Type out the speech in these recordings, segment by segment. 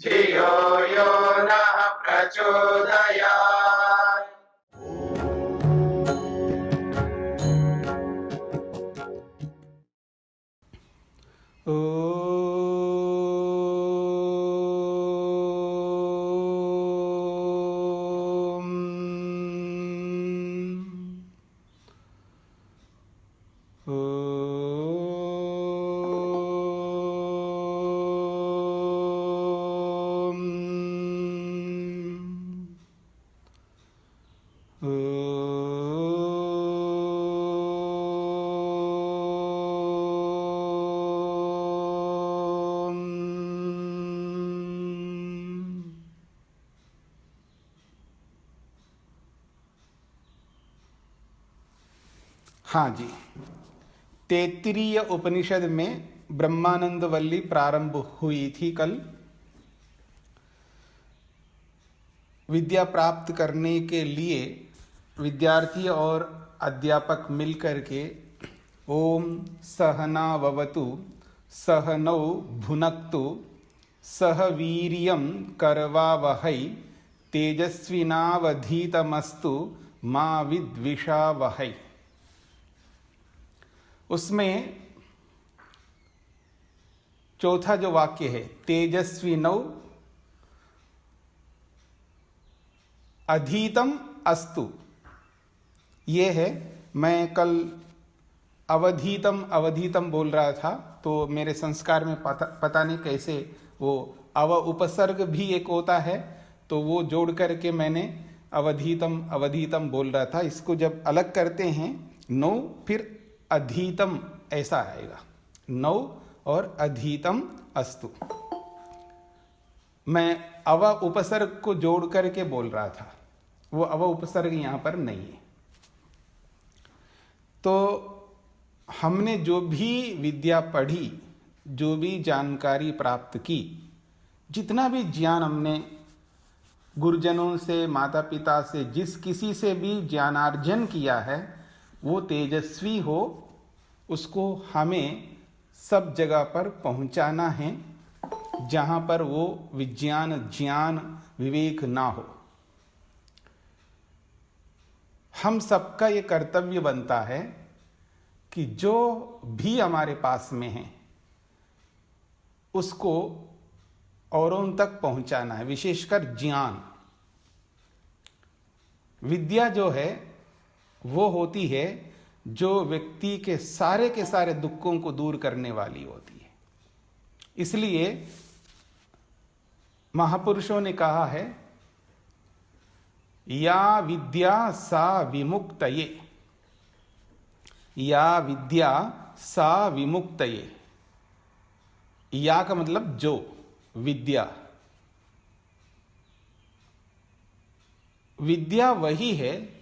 धियो यो नः प्रचोदयात्। हाँ जी, तैत्तिरीय उपनिषद में ब्रह्मानंद वल्ली प्रारंभ हुई थी कल। विद्या प्राप्त करने के लिए विद्यार्थी और अध्यापक मिलकर के ओम सहनाववतु सहनौ भुनक्तु सह वीर्यं करवावहै तेजस्विनावधीतमस्तु मा विद्विषावहै। उसमें चौथा जो वाक्य है तेजस्विनौ अधीतम अस्तु, ये है। मैं कल अवधीतम बोल रहा था, तो मेरे संस्कार में पता नहीं कैसे वो उपसर्ग भी एक होता है, तो वो जोड़ करके मैंने अवधीतम बोल रहा था। इसको जब अलग करते हैं नौ फिर अधीतम ऐसा आएगा, नौ और अधीतम अस्तु। मैं उपसर्ग को जोड़ करके बोल रहा था, वो उपसर्ग यहां पर नहीं है। तो हमने जो भी विद्या पढ़ी, जो भी जानकारी प्राप्त की, जितना भी ज्ञान हमने गुरुजनों से, माता पिता से, जिस किसी से भी ज्ञानार्जन किया है, वो तेजस्वी हो, उसको हमें सब जगह पर पहुंचाना है जहां पर वो विज्ञान, ज्ञान, विवेक ना हो। हम सबका ये कर्तव्य बनता है कि जो भी हमारे पास में है उसको औरों तक पहुंचाना है, विशेषकर ज्ञान। विद्या जो है वो होती है जो व्यक्ति के सारे दुखों को दूर करने वाली होती है। इसलिए महापुरुषों ने कहा है या विद्या सा विमुक्तये, या विद्या सा विमुक्तये। या का मतलब जो, विद्या वही है,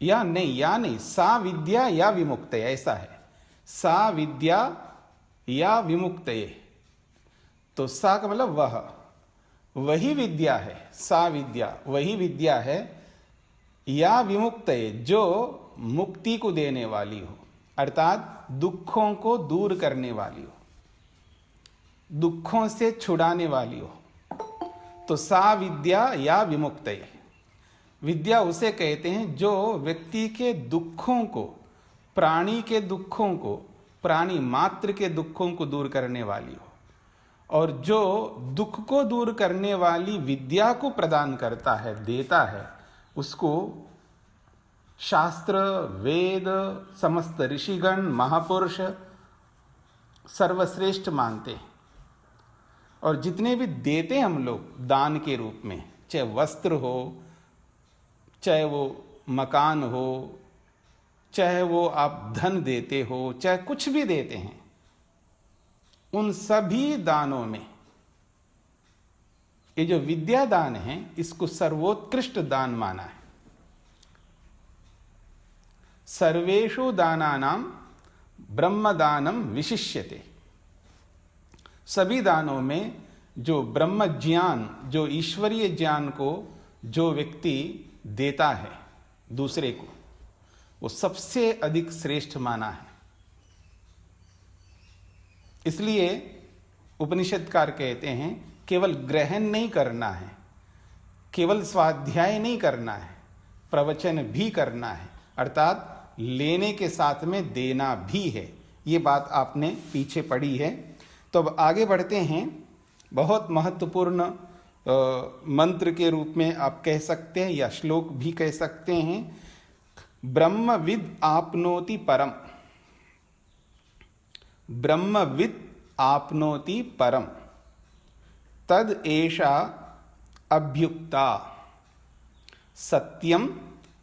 या नहीं, सा विद्या या विमुक्तये, ऐसा है। सा विद्या या विमुक्तये, तो सा का मतलब वही विद्या है, सा विद्या वही विद्या है, या विमुक्तये जो मुक्ति को देने वाली हो, अर्थात दुखों को दूर करने वाली हो, दुखों से छुड़ाने वाली हो। तो सा विद्या या विमुक्तये। विद्या उसे कहते हैं जो व्यक्ति के दुखों को, प्राणी के दुखों को, प्राणी मात्र के दुखों को दूर करने वाली हो, और जो दुख को दूर करने वाली विद्या को प्रदान करता है, देता है, उसको शास्त्र, वेद, समस्त ऋषिगण, महापुरुष सर्वश्रेष्ठ मानते हैं। और जितने भी देते हम लोग दान के रूप में, चाहे वस्त्र हो, चाहे वो मकान हो, चाहे वो आप धन देते हो, चाहे कुछ भी देते हैं, उन सभी दानों में ये जो विद्या दान है, इसको सर्वोत्कृष्ट दान माना है। सर्वेषु दानानां ब्रह्मदानम विशिष्यते। सभी दानों में जो ब्रह्म ज्ञान, जो ईश्वरीय ज्ञान को जो व्यक्ति देता है दूसरे को, वो सबसे अधिक श्रेष्ठ माना है। इसलिए उपनिषदकार कहते हैं केवल ग्रहण नहीं करना है, केवल स्वाध्याय नहीं करना है, प्रवचन भी करना है, अर्थात लेने के साथ में देना भी है। ये बात आपने पीछे पढ़ी है। तो अब आगे बढ़ते हैं। बहुत महत्वपूर्ण मंत्र के रूप में आप कह सकते हैं या श्लोक भी कह सकते हैं। ब्रह्मविद आपनोति परम, ब्रह्मविद आपनोति परम, तद एषा अभ्युक्ता, सत्यम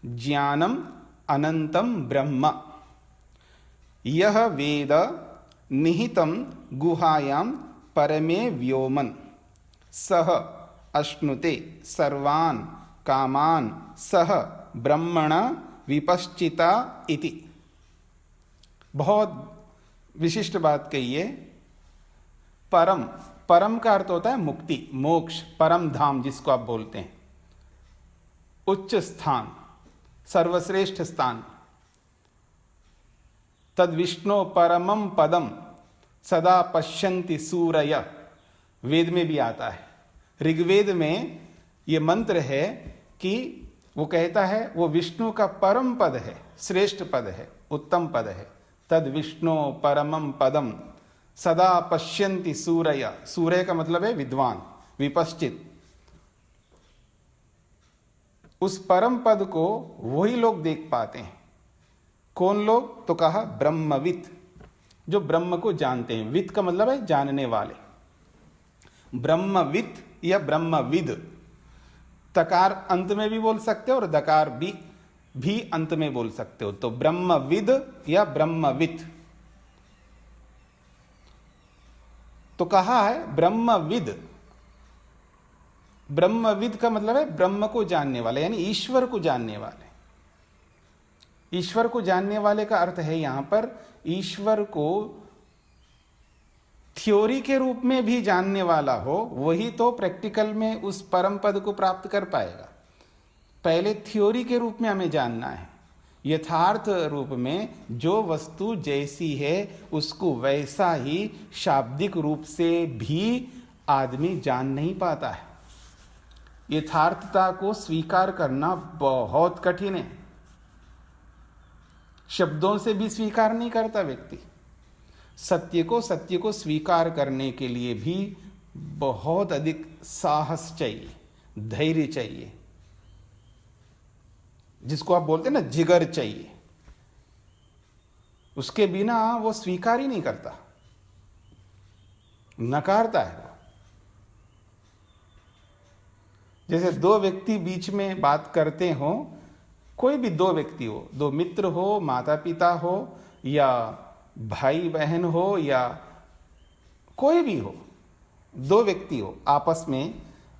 ज्ञानम अनंतम ब्रह्म, यह वेद निहितं गुहायां परमे व्योमन, सह अश्नुते सर्वान् कामान्, सह ब्रह्मण विपश्चिता इति। बहुत विशिष्ट बात कही है। परम, परम का अर्थ होता है मुक्ति, मोक्ष, परम धाम जिसको आप बोलते हैं, उच्च स्थान, सर्वश्रेष्ठ स्थान। तद विष्णु परमम पदम सदा पश्यन्ति सूरय, वेद में भी आता है। ऋग्वेद में ये मंत्र है कि वो कहता है वो विष्णु का परम पद है, श्रेष्ठ पद है, उत्तम पद है। तद विष्णु परमम पदम सदा पश्यन्ति सूरय, सूर्य का मतलब है विद्वान, विपश्चित। उस परम पद को वही लोग देख पाते हैं। कौन लोग? तो कहा ब्रह्मविद, जो ब्रह्म को जानते हैं। विद का मतलब है जानने वाले। ब्रह्मविद या ब्रह्मविद, तकार अंत में भी बोल सकते हो और दकार भी अंत में बोल सकते हो। तो ब्रह्मविद या ब्रह्मविद। तो कहा है ब्रह्मविद। ब्रह्मविद का मतलब है ब्रह्म को जानने वाले, यानी ईश्वर को जानने वाले। ईश्वर को जानने वाले का अर्थ है यहां पर ईश्वर को थ्योरी के रूप में भी जानने वाला हो, वही तो प्रैक्टिकल में उस परम पद को प्राप्त कर पाएगा। पहले थ्योरी के रूप में हमें जानना है। यथार्थ रूप में जो वस्तु जैसी है उसको वैसा ही शाब्दिक रूप से भी आदमी जान नहीं पाता है। यथार्थता को स्वीकार करना बहुत कठिन है। शब्दों से भी स्वीकार नहीं करता व्यक्ति। सत्य को स्वीकार करने के लिए भी बहुत अधिक साहस चाहिए, धैर्य चाहिए, जिसको आप बोलते हैं ना जिगर चाहिए। उसके बिना वो स्वीकार ही नहीं करता, नकारता है वो। जैसे दो व्यक्ति बीच में बात करते हो, कोई भी दो व्यक्ति हो, दो मित्र हो, माता पिता हो या भाई बहन हो या कोई भी हो, दो व्यक्ति हो, आपस में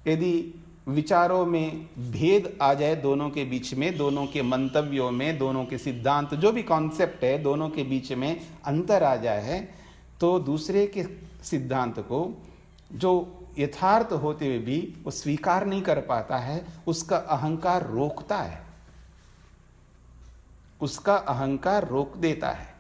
यदि विचारों में भेद आ जाए दोनों के बीच में, दोनों के मंतव्यों में, दोनों के सिद्धांत, जो भी कॉन्सेप्ट है, दोनों के बीच में अंतर आ जाए तो दूसरे के सिद्धांत को जो यथार्थ होते हुए भी वो स्वीकार नहीं कर पाता है, उसका अहंकार रोकता है, उसका अहंकार रोक देता है।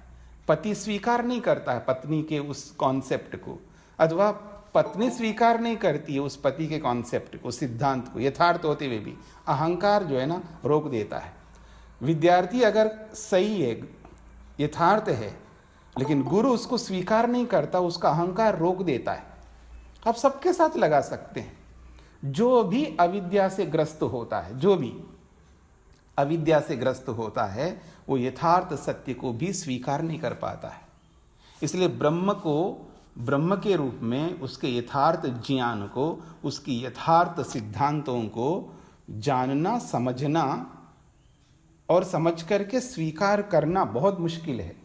पति स्वीकार नहीं करता है पत्नी के उस कॉन्सेप्ट को, अथवा पत्नी स्वीकार नहीं करती है उस पति के कॉन्सेप्ट को, सिद्धांत को, यथार्थ होते हुए भी अहंकार जो है ना रोक देता है। विद्यार्थी अगर सही है, यथार्थ है, लेकिन गुरु उसको स्वीकार नहीं करता, उसका अहंकार रोक देता है। आप सबके साथ लगा सकते हैं। जो भी अविद्या से ग्रस्त होता है, जो भी अविद्या से ग्रस्त होता है, वो यथार्थ सत्य को भी स्वीकार नहीं कर पाता है। इसलिए ब्रह्म को ब्रह्म के रूप में, उसके यथार्थ ज्ञान को, उसकी यथार्थ सिद्धांतों को जानना, समझना और समझ करके स्वीकार करना बहुत मुश्किल है।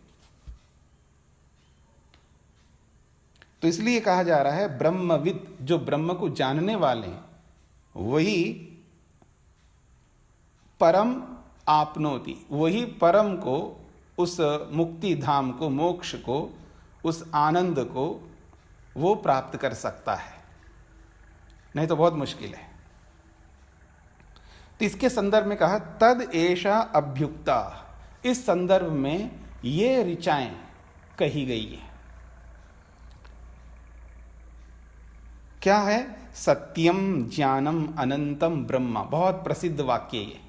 तो इसलिए कहा जा रहा है ब्रह्मविद, जो ब्रह्म को जानने वाले हैं वही परम आपनोति, वही परम को, उस मुक्ति धाम को, मोक्ष को, उस आनंद को वो प्राप्त कर सकता है, नहीं तो बहुत मुश्किल है। तो इसके संदर्भ में कहा तद एषा अभ्युक्ता, इस संदर्भ में ये ऋचाएं कही गई है। क्या है? सत्यम ज्ञानम अनंतम ब्रह्म। बहुत प्रसिद्ध वाक्य ये।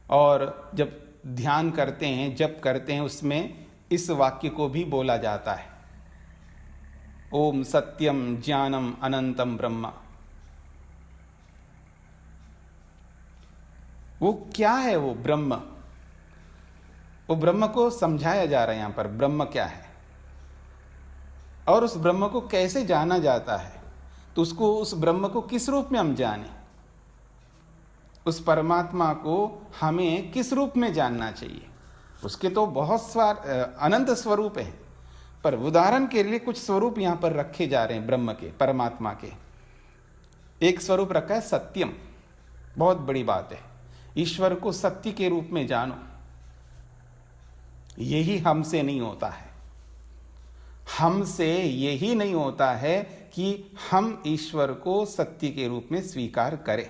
और जब ध्यान करते हैं, जप करते हैं, उसमें इस वाक्य को भी बोला जाता है, ओम सत्यम ज्ञानम अनंतम ब्रह्म। वो क्या है? वो ब्रह्म, वो ब्रह्म को समझाया जा रहा है यहां पर। ब्रह्म क्या है और उस ब्रह्म को कैसे जाना जाता है? तो उसको, उस ब्रह्म को किस रूप में हम जाने, उस परमात्मा को हमें किस रूप में जानना चाहिए? उसके तो बहुत अनंत स्वरूप है, पर उदाहरण के लिए कुछ स्वरूप यहां पर रखे जा रहे हैं ब्रह्म के, परमात्मा के। एक स्वरूप रखा है सत्यम, बहुत बड़ी बात है। ईश्वर को सत्य के रूप में जानो। यही हमसे नहीं होता है। हमसे यही नहीं होता है कि हम ईश्वर को सत्य के रूप में स्वीकार करें।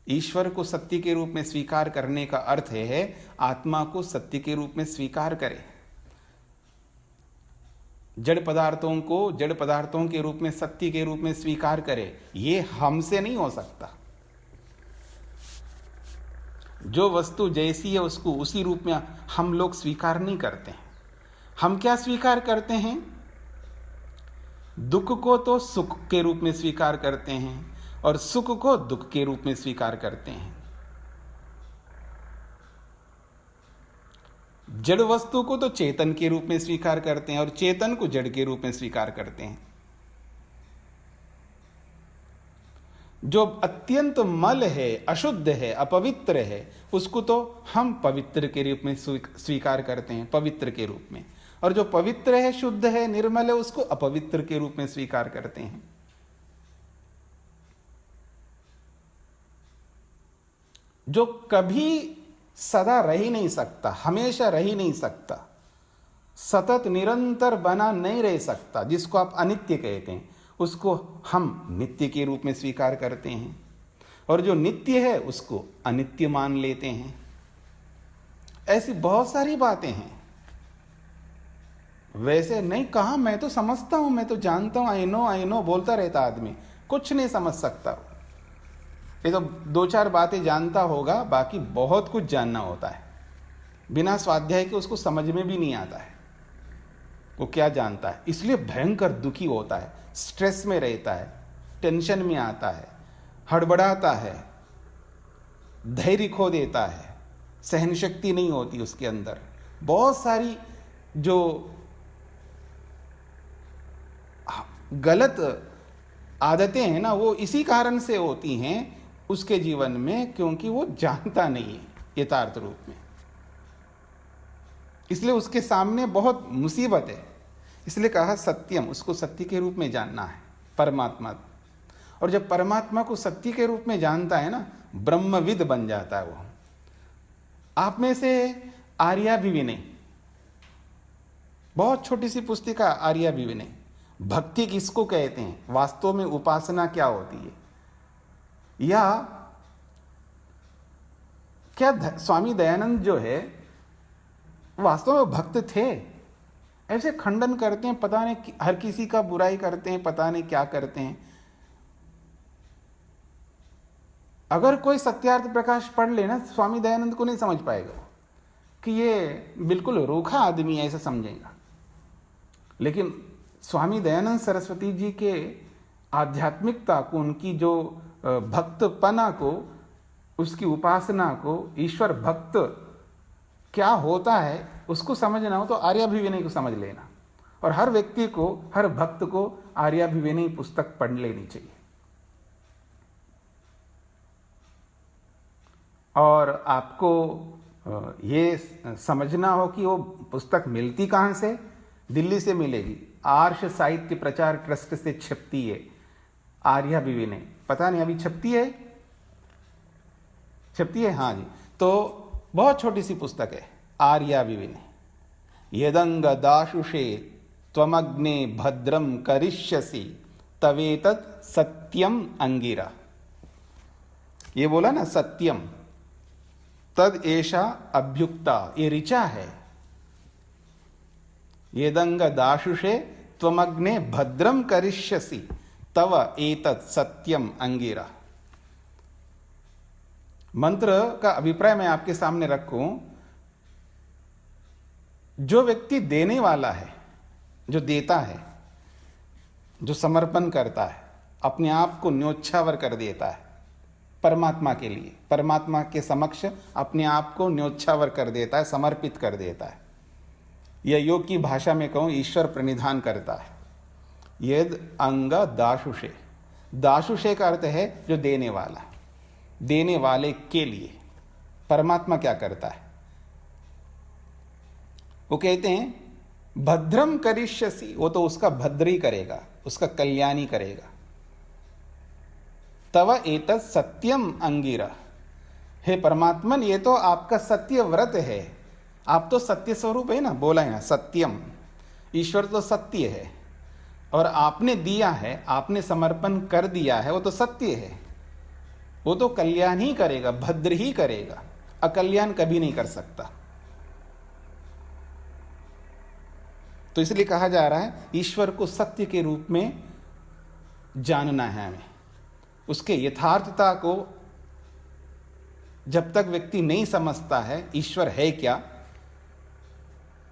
ईश्वर को सत्य के रूप में स्वीकार करने का अर्थ है आत्मा को सत्य के रूप में स्वीकार करें। जड़ पदार्थों को जड़ पदार्थों के रूप में, सत्य के रूप में स्वीकार करें। यह हमसे नहीं हो सकता। जो वस्तु जैसी है उसको उसी रूप में हम लोग स्वीकार नहीं करते हैं। हम क्या स्वीकार करते हैं? दुख को तो सुख के रूप में स्वीकार करते हैं और सुख को दुख के रूप में स्वीकार करते हैं। जड़ वस्तु को तो चेतन के रूप में स्वीकार करते हैं और चेतन को जड़ के रूप में स्वीकार करते हैं। जो अत्यंत मल है, अशुद्ध है, अपवित्र है, उसको तो हम पवित्र के रूप में स्वीकार करते हैं, पवित्र के रूप में। और जो पवित्र है, शुद्ध है, निर्मल है, उसको अपवित्र के रूप में स्वीकार करते हैं। जो कभी सदा रह ही नहीं सकता, हमेशा रह ही नहीं सकता, सतत निरंतर बना नहीं रह सकता, जिसको आप अनित्य कहते हैं, उसको हम नित्य के रूप में स्वीकार करते हैं। और जो नित्य है उसको अनित्य मान लेते हैं। ऐसी बहुत सारी बातें हैं। वैसे नहीं कहा, मैं तो समझता हूं, मैं तो जानता हूं, आई नो बोलता रहता आदमी, कुछ नहीं समझ सकता। ये तो दो चार बातें जानता होगा, बाकी बहुत कुछ जानना होता है। बिना स्वाध्याय के उसको समझ में भी नहीं आता है वो क्या जानता है। इसलिए भयंकर दुखी होता है, स्ट्रेस में रहता है, टेंशन में आता है, हड़बड़ाता है, धैर्य खो देता है, सहन शक्ति नहीं होती उसके अंदर। बहुत सारी जो गलत आदतें हैं ना, वो इसी कारण से होती हैं उसके जीवन में, क्योंकि वो जानता नहीं है यथार्थ रूप में। इसलिए उसके सामने बहुत मुसीबत है। इसलिए कहा सत्यम, उसको सत्य के रूप में जानना है, परमात्मा। और जब परमात्मा को सत्य के रूप में जानता है ना, ब्रह्मविद बन जाता है वो। आप में से आर्याभिविनय, बहुत छोटी सी पुस्तिका आर्याभिविनय, भक्ति किसको कहते हैं, वास्तव में उपासना क्या होती है, या क्या स्वामी दयानंद जो है वास्तव में भक्त थे, ऐसे खंडन करते हैं, पता नहीं हर किसी का बुराई करते हैं, पता नहीं क्या करते हैं। अगर कोई सत्यार्थ प्रकाश पढ़ लेना, स्वामी दयानंद को नहीं समझ पाएगा कि ये बिल्कुल रूखा आदमी है, ऐसा समझेगा। लेकिन स्वामी दयानंद सरस्वती जी के आध्यात्मिकता को, उनकी जो भक्तपना को, उसकी उपासना को, ईश्वर भक्त क्या होता है उसको समझना हो तो आर्याभिविनय को समझ लेना। और हर व्यक्ति को, हर भक्त को आर्याभिविनय पुस्तक पढ़ लेनी चाहिए। और आपको ये समझना हो कि वो पुस्तक मिलती कहाँ से। दिल्ली से मिलेगी, आर्ष साहित्य प्रचार ट्रस्ट से छपती है आर्याभिविनय। पता नहीं अभी छपती है, छपती है, हाँ जी। तो बहुत छोटी सी पुस्तक है आर्याभिविनय। यदंग दाशुषे त्वमग्ने भद्रम करिष्यसि तवेतत् सत्यम अंगिरा। ये बोला ना सत्यम, तद एषा अभ्युक्ता, ये ऋचा है। यदंग दाशुषे त्वमग्ने भद्रम करिष्यसि तव एतत् सत्यम अंगिरा। मंत्र का अभिप्राय मैं आपके सामने रखूं। जो व्यक्ति देने वाला है, जो देता है, जो समर्पण करता है, अपने आप को न्योछावर कर देता है परमात्मा के लिए, परमात्मा के समक्ष अपने आप को न्योछावर कर देता है, समर्पित कर देता है, या योग की भाषा में कहूं ईश्वर प्रणिधान करता है। यद अंग दाशुषे, दाशुषे का अर्थ है जो देने वाला, देने वाले के लिए। परमात्मा क्या करता है? वो कहते हैं भद्रम करिष्यसि, वो तो उसका भद्र ही करेगा, उसका कल्याण ही करेगा। तव एतत् सत्यम अंगिरा, हे परमात्मन ये तो आपका सत्य व्रत है, आप तो सत्य स्वरूप है ना, बोला है ना सत्यम, ईश्वर तो सत्य है और आपने दिया है, आपने समर्पण कर दिया है, वो तो सत्य है, वो तो कल्याण ही करेगा, भद्र ही करेगा, अकल्याण कभी नहीं कर सकता। तो इसलिए कहा जा रहा है ईश्वर को सत्य के रूप में जानना है हमें। उसके यथार्थता को जब तक व्यक्ति नहीं समझता है ईश्वर है क्या,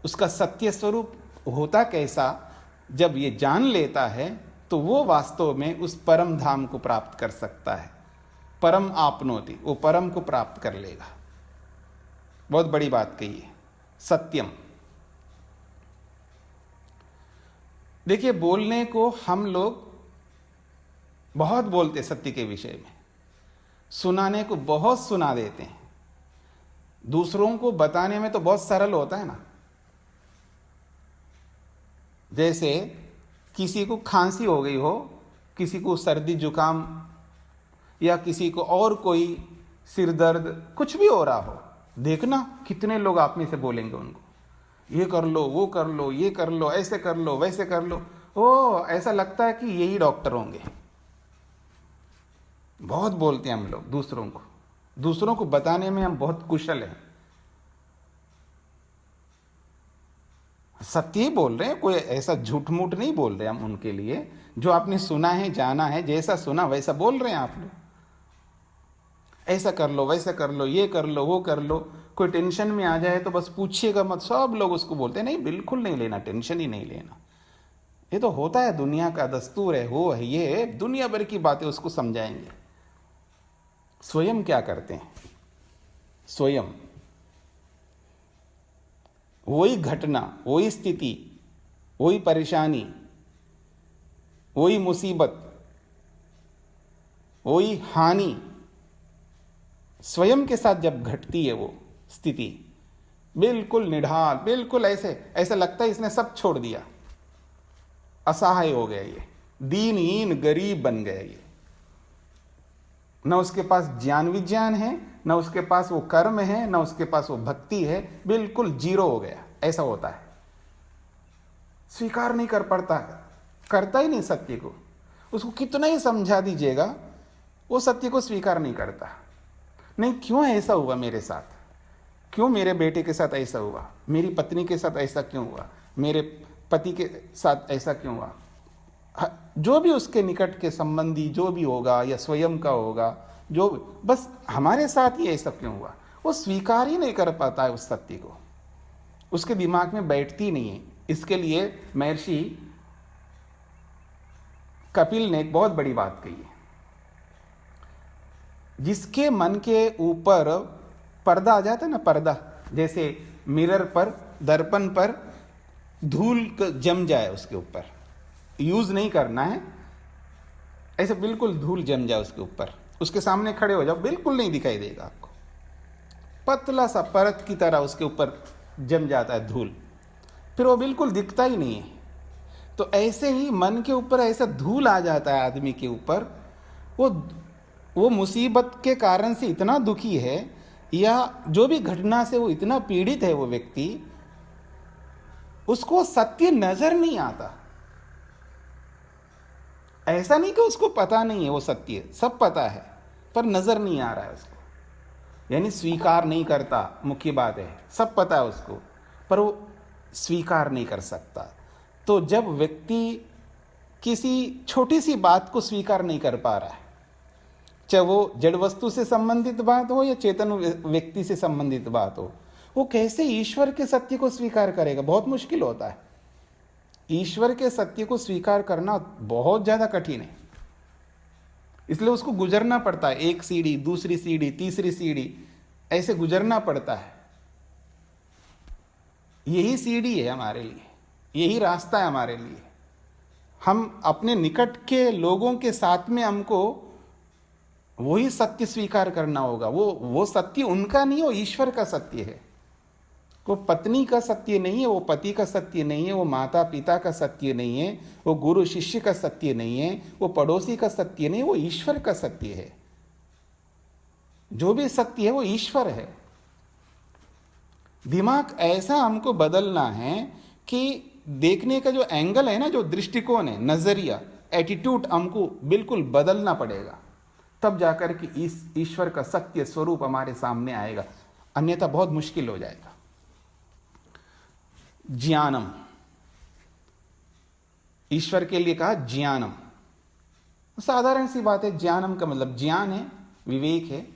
उसका सत्य स्वरूप होता कैसा, जब ये जान लेता है तो वो वास्तव में उस परम धाम को प्राप्त कर सकता है। परम आपनोति, वो परम को प्राप्त कर लेगा। बहुत बड़ी बात कही है, सत्यम। देखिए, बोलने को हम लोग बहुत बोलते सत्य के विषय में, सुनाने को बहुत सुना देते हैं, दूसरों को बताने में तो बहुत सरल होता है ना। जैसे किसी को खांसी हो गई हो, किसी को सर्दी जुकाम, या किसी को और कोई सिर दर्द, कुछ भी हो रहा हो, देखना कितने लोग आप में से बोलेंगे उनको, ये कर लो, वो कर लो, ये कर लो, ऐसे कर लो, वैसे कर लो। ओ, ऐसा लगता है कि यही डॉक्टर होंगे। बहुत बोलते हैं हम लोग दूसरों को, दूसरों को बताने में हम बहुत कुशल हैं। सत्य ही बोल रहे हैं, कोई ऐसा झूठ मूठ नहीं बोल रहे हम उनके लिए। जो आपने सुना है, जाना है, जैसा सुना वैसा बोल रहे हैं आप लोग। ऐसा कर लो, वैसा कर लो, ये कर लो, वो कर लो। कोई टेंशन में आ जाए तो बस पूछिएगा मत, सब लोग उसको बोलते हैं। नहीं, बिल्कुल नहीं लेना, टेंशन ही नहीं लेना, ये तो होता है, दुनिया का दस्तूर है, वो है, ये है, दुनिया भर की बातें उसको समझाएंगे। स्वयं क्या करते हैं? स्वयं वही घटना, वही स्थिति, वही परेशानी, वही मुसीबत, वही हानि स्वयं के साथ जब घटती है, वो स्थिति बिल्कुल निढाल, बिल्कुल ऐसा लगता है इसने सब छोड़ दिया, असहाय हो गया, ये दीनहीन गरीब बन गया। ये न उसके पास ज्ञान विज्ञान है, न उसके पास वो कर्म है, न उसके पास वो भक्ति है, बिल्कुल जीरो हो गया। ऐसा होता है, स्वीकार नहीं कर पाता, करता ही नहीं सत्य को। उसको कितना ही समझा दीजिएगा, वो सत्य को स्वीकार नहीं करता। नहीं, क्यों ऐसा हुआ मेरे साथ, क्यों मेरे बेटे के साथ ऐसा हुआ, मेरी पत्नी के साथ ऐसा क्यों हुआ, मेरे पति के साथ ऐसा क्यों हुआ। जो भी उसके निकट के संबंधी जो भी होगा, या स्वयं का होगा, जो बस हमारे साथ ही ऐसा क्यों हुआ, वो स्वीकार ही नहीं कर पाता है उस सत्य को, उसके दिमाग में बैठती नहीं है। इसके लिए महर्षि कपिल ने एक बहुत बड़ी बात कही है। जिसके मन के ऊपर पर्दा आ जाता है ना, पर्दा, जैसे मिरर पर, दर्पण पर धूल जम जाए, उसके ऊपर यूज नहीं करना है, ऐसे बिल्कुल धूल जम जाए उसके ऊपर, उसके सामने खड़े हो जाओ, बिल्कुल नहीं दिखाई देगा आपको, पतला सा परत की तरह उसके ऊपर जम जाता है धूल, फिर वो बिल्कुल दिखता ही नहीं है। तो ऐसे ही मन के ऊपर ऐसा धूल आ जाता है आदमी के ऊपर, वो मुसीबत के कारण से इतना दुखी है, या जो भी घटना से वो इतना पीड़ित है वो व्यक्ति, उसको सत्य नजर नहीं आता। ऐसा नहीं कि उसको पता नहीं है वो सत्य, सब पता है, पर नजर नहीं आ रहा है उसको, यानी स्वीकार नहीं करता। मुख्य बात है, सब पता है उसको, पर वो स्वीकार नहीं कर सकता। तो जब व्यक्ति किसी छोटी सी बात को स्वीकार नहीं कर पा रहा है, चाहे वो जड़ वस्तु से संबंधित बात हो या चेतन व्यक्ति से संबंधित बात हो, वो कैसे ईश्वर के सत्य को स्वीकार करेगा? बहुत मुश्किल होता है। ईश्वर के सत्य को स्वीकार करना बहुत ज्यादा कठिन है, इसलिए उसको गुजरना पड़ता है। एक सीढ़ी, दूसरी सीढ़ी, तीसरी सीढ़ी, ऐसे गुजरना पड़ता है। यही सीढ़ी है हमारे लिए, यही रास्ता है हमारे लिए। हम अपने निकट के लोगों के साथ में हमको वही सत्य स्वीकार करना होगा। वो सत्य उनका नहीं, वो ईश्वर का सत्य है। वो पत्नी का सत्य नहीं है, वो पति का सत्य नहीं है, वो माता पिता का सत्य नहीं है, वो गुरु शिष्य का सत्य नहीं है, वो पड़ोसी का सत्य नहीं है, वो ईश्वर का सत्य है। जो भी सत्य है वो ईश्वर है। दिमाग ऐसा हमको बदलना है कि देखने का जो एंगल है ना, जो दृष्टिकोण है, नजरिया, एटीट्यूड हमको बिल्कुल बदलना पड़ेगा, तब जाकर के इस ईश्वर का सत्य स्वरूप हमारे सामने आएगा, अन्यथा बहुत मुश्किल हो जाएगा। ज्ञानम, ईश्वर के लिए कहा ज्ञानम। साधारण सी बात है, ज्ञानम का मतलब ज्ञान है, विवेक है।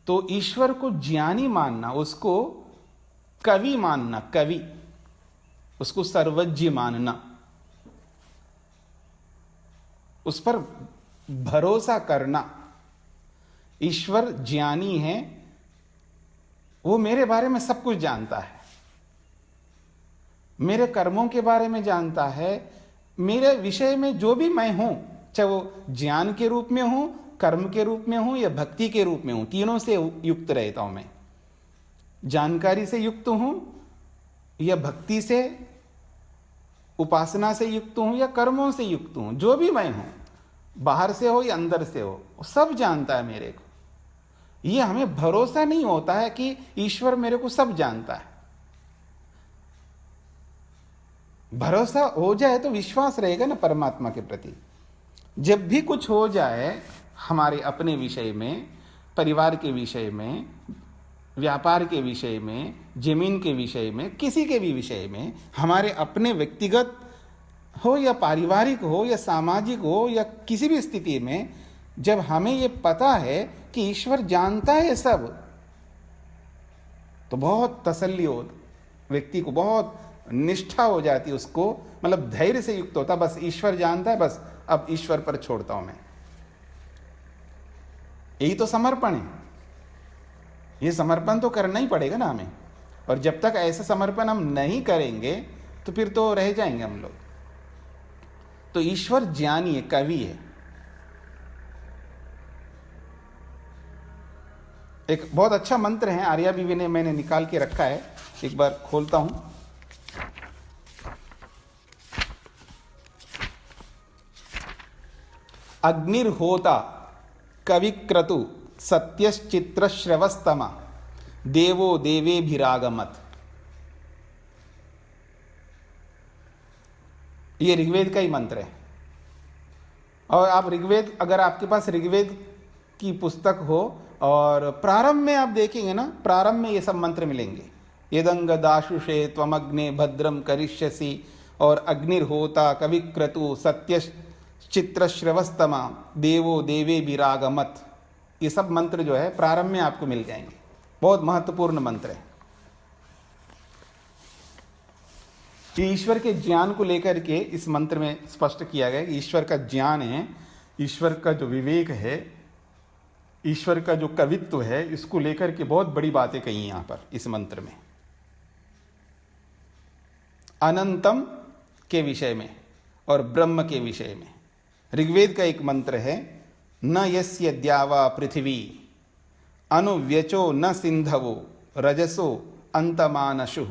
तो ईश्वर को ज्ञानी मानना, उसको कवि मानना, कवि, उसको सर्वज्ञ मानना, उस पर भरोसा करना। ईश्वर ज्ञानी है, वो मेरे बारे में सब कुछ जानता है, मेरे कर्मों के बारे में जानता है, मेरे विषय में जो भी मैं हूं, चाहे वो ज्ञान के रूप में हूं, कर्म के रूप में हूं या भक्ति के रूप में हूं, तीनों से युक्त रहता हूं मैं। जानकारी से युक्त हूं या भक्ति से, उपासना से युक्त हूं या कर्मों से युक्त हूं, जो भी मैं हूं, बाहर से हो या अंदर से हो, सब जानता है मेरे को। ये हमें भरोसा नहीं होता है कि ईश्वर मेरे को सब जानता है। भरोसा हो जाए तो विश्वास रहेगा ना परमात्मा के प्रति। जब भी कुछ हो जाए हमारे अपने विषय में, परिवार के विषय में, व्यापार के विषय में, जमीन के विषय में, किसी के भी विषय में, हमारे अपने व्यक्तिगत हो या पारिवारिक हो या सामाजिक हो या किसी भी स्थिति में, जब हमें ये पता है कि ईश्वर जानता है सब, तो बहुत तसल्ली हो, व्यक्ति को बहुत निष्ठा हो जाती है, उसको मतलब धैर्य से युक्त होता, बस ईश्वर जानता है, बस अब ईश्वर पर छोड़ता हूं मैं। यही तो समर्पण है। ये समर्पण तो करना ही पड़ेगा ना हमें, और जब तक ऐसा समर्पण हम नहीं करेंगे तो फिर तो रह जाएंगे हम लोग। तो ईश्वर ज्ञानी है, कवि है। एक बहुत अच्छा मंत्र है, आर्या बीवी ने, मैंने निकाल के रखा है, एक बार खोलता हूं। अग्निर्होता कविक्रतु सत्यश्चित्र श्रवस्तमा देवो देवेभिरागमत। ये ऋग्वेद का ही मंत्र है। और आप ऋग्वेद, अगर आपके पास ऋग्वेद की पुस्तक हो और प्रारंभ में आप देखेंगे ना, प्रारंभ में ये सब मंत्र मिलेंगे। यदंग दाशुषे त्वमग्ने भद्रम करिष्यसि, और अग्निर्होता कविक्रतु सत्यश्चित्रश्रवस्तमा देवो देवेभिरागमत। ये सब मंत्र जो है प्रारंभ में आपको मिल जाएंगे। बहुत महत्वपूर्ण मंत्र है। ईश्वर के ज्ञान को लेकर के इस मंत्र में स्पष्ट किया गया कि ईश्वर का ज्ञान है, ईश्वर का जो विवेक है, ईश्वर का जो कवित्व है, इसको लेकर के बहुत बड़ी बातें कही यहां पर इस मंत्र में। अनंतम के विषय में और ब्रह्म के विषय में ऋग्वेद का एक मंत्र है, न यस्य द्यावा पृथ्वी अनुव्यचो न सिंधवो रजसो अंतमानशु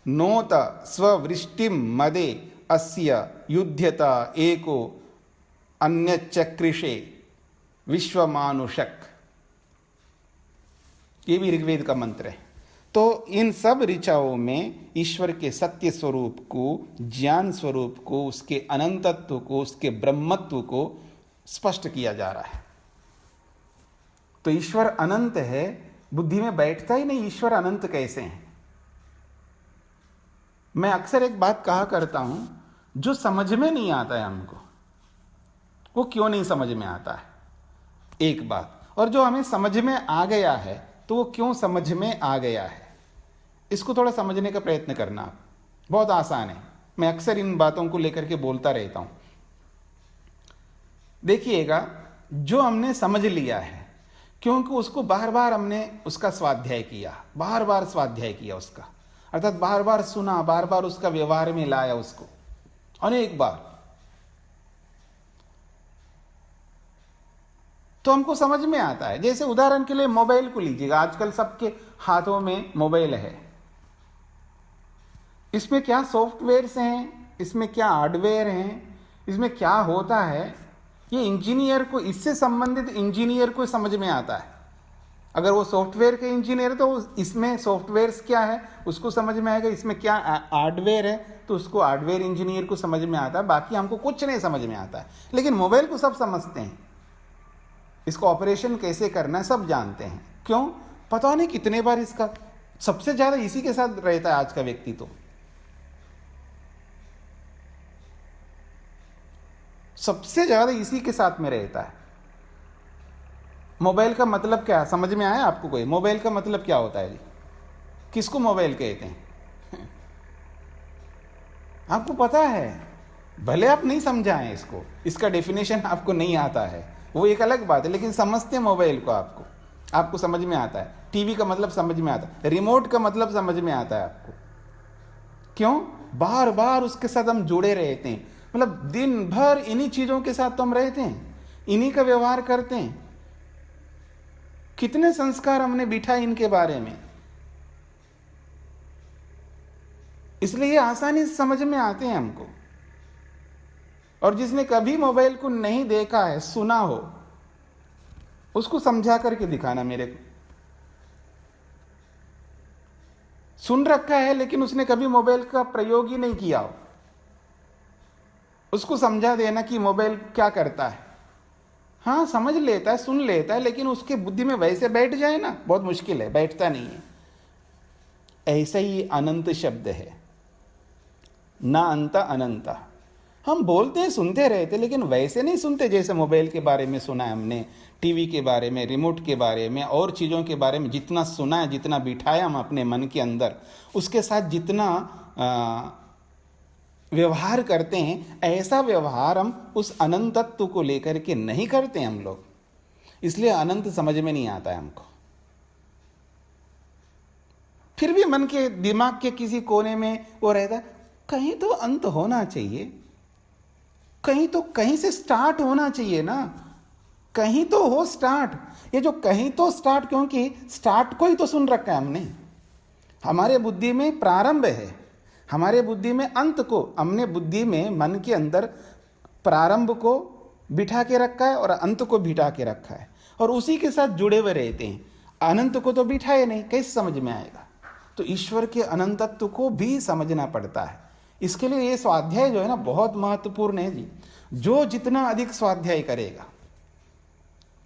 नोत स्ववृष्टिम मदे अस्य युध्यता एको अन्यचक्रिषे विश्वमानुषक। ये भी ऋग्वेद का मंत्र है। तो इन सब ऋचाओं में ईश्वर के सत्य स्वरूप को, ज्ञान स्वरूप को, उसके अनंतत्व को, उसके ब्रह्मत्व को स्पष्ट किया जा रहा है। तो ईश्वर अनंत है, बुद्धि में बैठता ही नहीं ईश्वर अनंत कैसे हैं। मैं अक्सर एक बात कहा करता हूं, जो समझ में नहीं आता है हमको, वो क्यों नहीं समझ में आता है, एक बात, और जो हमें समझ में आ गया है तो वो क्यों समझ में आ गया है, इसको थोड़ा समझने का प्रयत्न करना। आप बहुत आसान है, मैं अक्सर इन बातों को लेकर के बोलता रहता हूं। देखिएगा, जो हमने समझ लिया है, क्योंकि उसको बार बार हमने उसका स्वाध्याय किया, बार बार स्वाध्याय किया उसका, अर्थात बार बार सुना, बार बार उसका व्यवहार में लाया उसको, अनेक बार, तो हमको समझ में आता है। जैसे उदाहरण के लिए मोबाइल को लीजिएगा, आजकल सबके हाथों में मोबाइल है। इसमें क्या सॉफ्टवेयर्स हैं, इसमें क्या हार्डवेयर हैं, इसमें क्या होता है, ये इंजीनियर को, इससे संबंधित इंजीनियर को समझ में आता है। अगर वो सॉफ्टवेयर के इंजीनियर तो इसमें सॉफ्टवेयर्स क्या है उसको समझ में आएगा, इसमें क्या हार्डवेयर है तो उसको हार्डवेयर इंजीनियर को समझ में आता है, बाकी हमको कुछ नहीं समझ में आता है। लेकिन मोबाइल को सब समझते हैं, इसको ऑपरेशन कैसे करना है सब जानते हैं। क्यों? पता नहीं कितने बार इसका, सबसे ज्यादा इसी के साथ रहता है आज का व्यक्ति, तो सबसे ज्यादा इसी के साथ में रहता है। मोबाइल का मतलब क्या समझ में आया आपको? कोई मोबाइल का मतलब क्या होता है जी? किसको मोबाइल कहते हैं? आपको पता है, भले आप नहीं समझाएं इसको, इसका डेफिनेशन आपको नहीं आता है, वो एक अलग बात है, लेकिन समझते हैं मोबाइल को, आपको समझ में आता है। टीवी का मतलब समझ में आता है, रिमोट का मतलब समझ में आता है आपको। क्यों? बार बार उसके साथ हम जुड़े रहते हैं, मतलब दिन भर इन्हीं चीजों के साथ तो हम रहते हैं, इन्हीं का व्यवहार करते हैं। कितने संस्कार हमने बिठाए इनके बारे में, इसलिए ये आसानी से समझ में आते हैं हमको। और जिसने कभी मोबाइल को नहीं देखा है, सुना हो, उसको समझा करके दिखाना मेरे को। सुन रखा है लेकिन उसने कभी मोबाइल का प्रयोग ही नहीं किया हो, उसको समझा देना कि मोबाइल क्या करता है। हाँ, समझ लेता है, सुन लेता है, लेकिन उसके बुद्धि में वैसे बैठ जाए ना, बहुत मुश्किल है, बैठता नहीं है। ऐसा ही अनंत शब्द है, ना अंत अनंत। हम बोलते हैं, सुनते रहते, लेकिन वैसे नहीं सुनते जैसे मोबाइल के बारे में सुना है हमने, टीवी के बारे में, रिमोट के बारे में, और चीज़ों के बारे में जितना सुना है, जितना बिठाया हम अपने मन के अंदर, उसके साथ जितना व्यवहार करते हैं, ऐसा व्यवहार हम उस अनंत तत्व को लेकर के नहीं करते हम लोग। इसलिए अनंत समझ में नहीं आता है हमको। फिर भी मन के, दिमाग के किसी कोने में वो रहता है, कहीं तो अंत होना चाहिए, कहीं से स्टार्ट होना चाहिए ना, कहीं तो हो स्टार्ट। ये जो कहीं तो स्टार्ट, क्योंकि स्टार्ट को ही तो सुन रखा है हमने। हमारे बुद्धि में प्रारंभ है, हमारे बुद्धि में अंत को, हमने बुद्धि में, मन के अंदर प्रारंभ को बिठा के रखा है और अंत को बिठा के रखा है, और उसी के साथ जुड़े हुए रहते हैं। अनंत को तो बिठाए नहीं, कैसे समझ में आएगा? तो ईश्वर के अनंतत्व को भी समझना पड़ता है। इसके लिए ये स्वाध्याय जो है ना, बहुत महत्वपूर्ण है जी। जो जितना अधिक स्वाध्याय करेगा,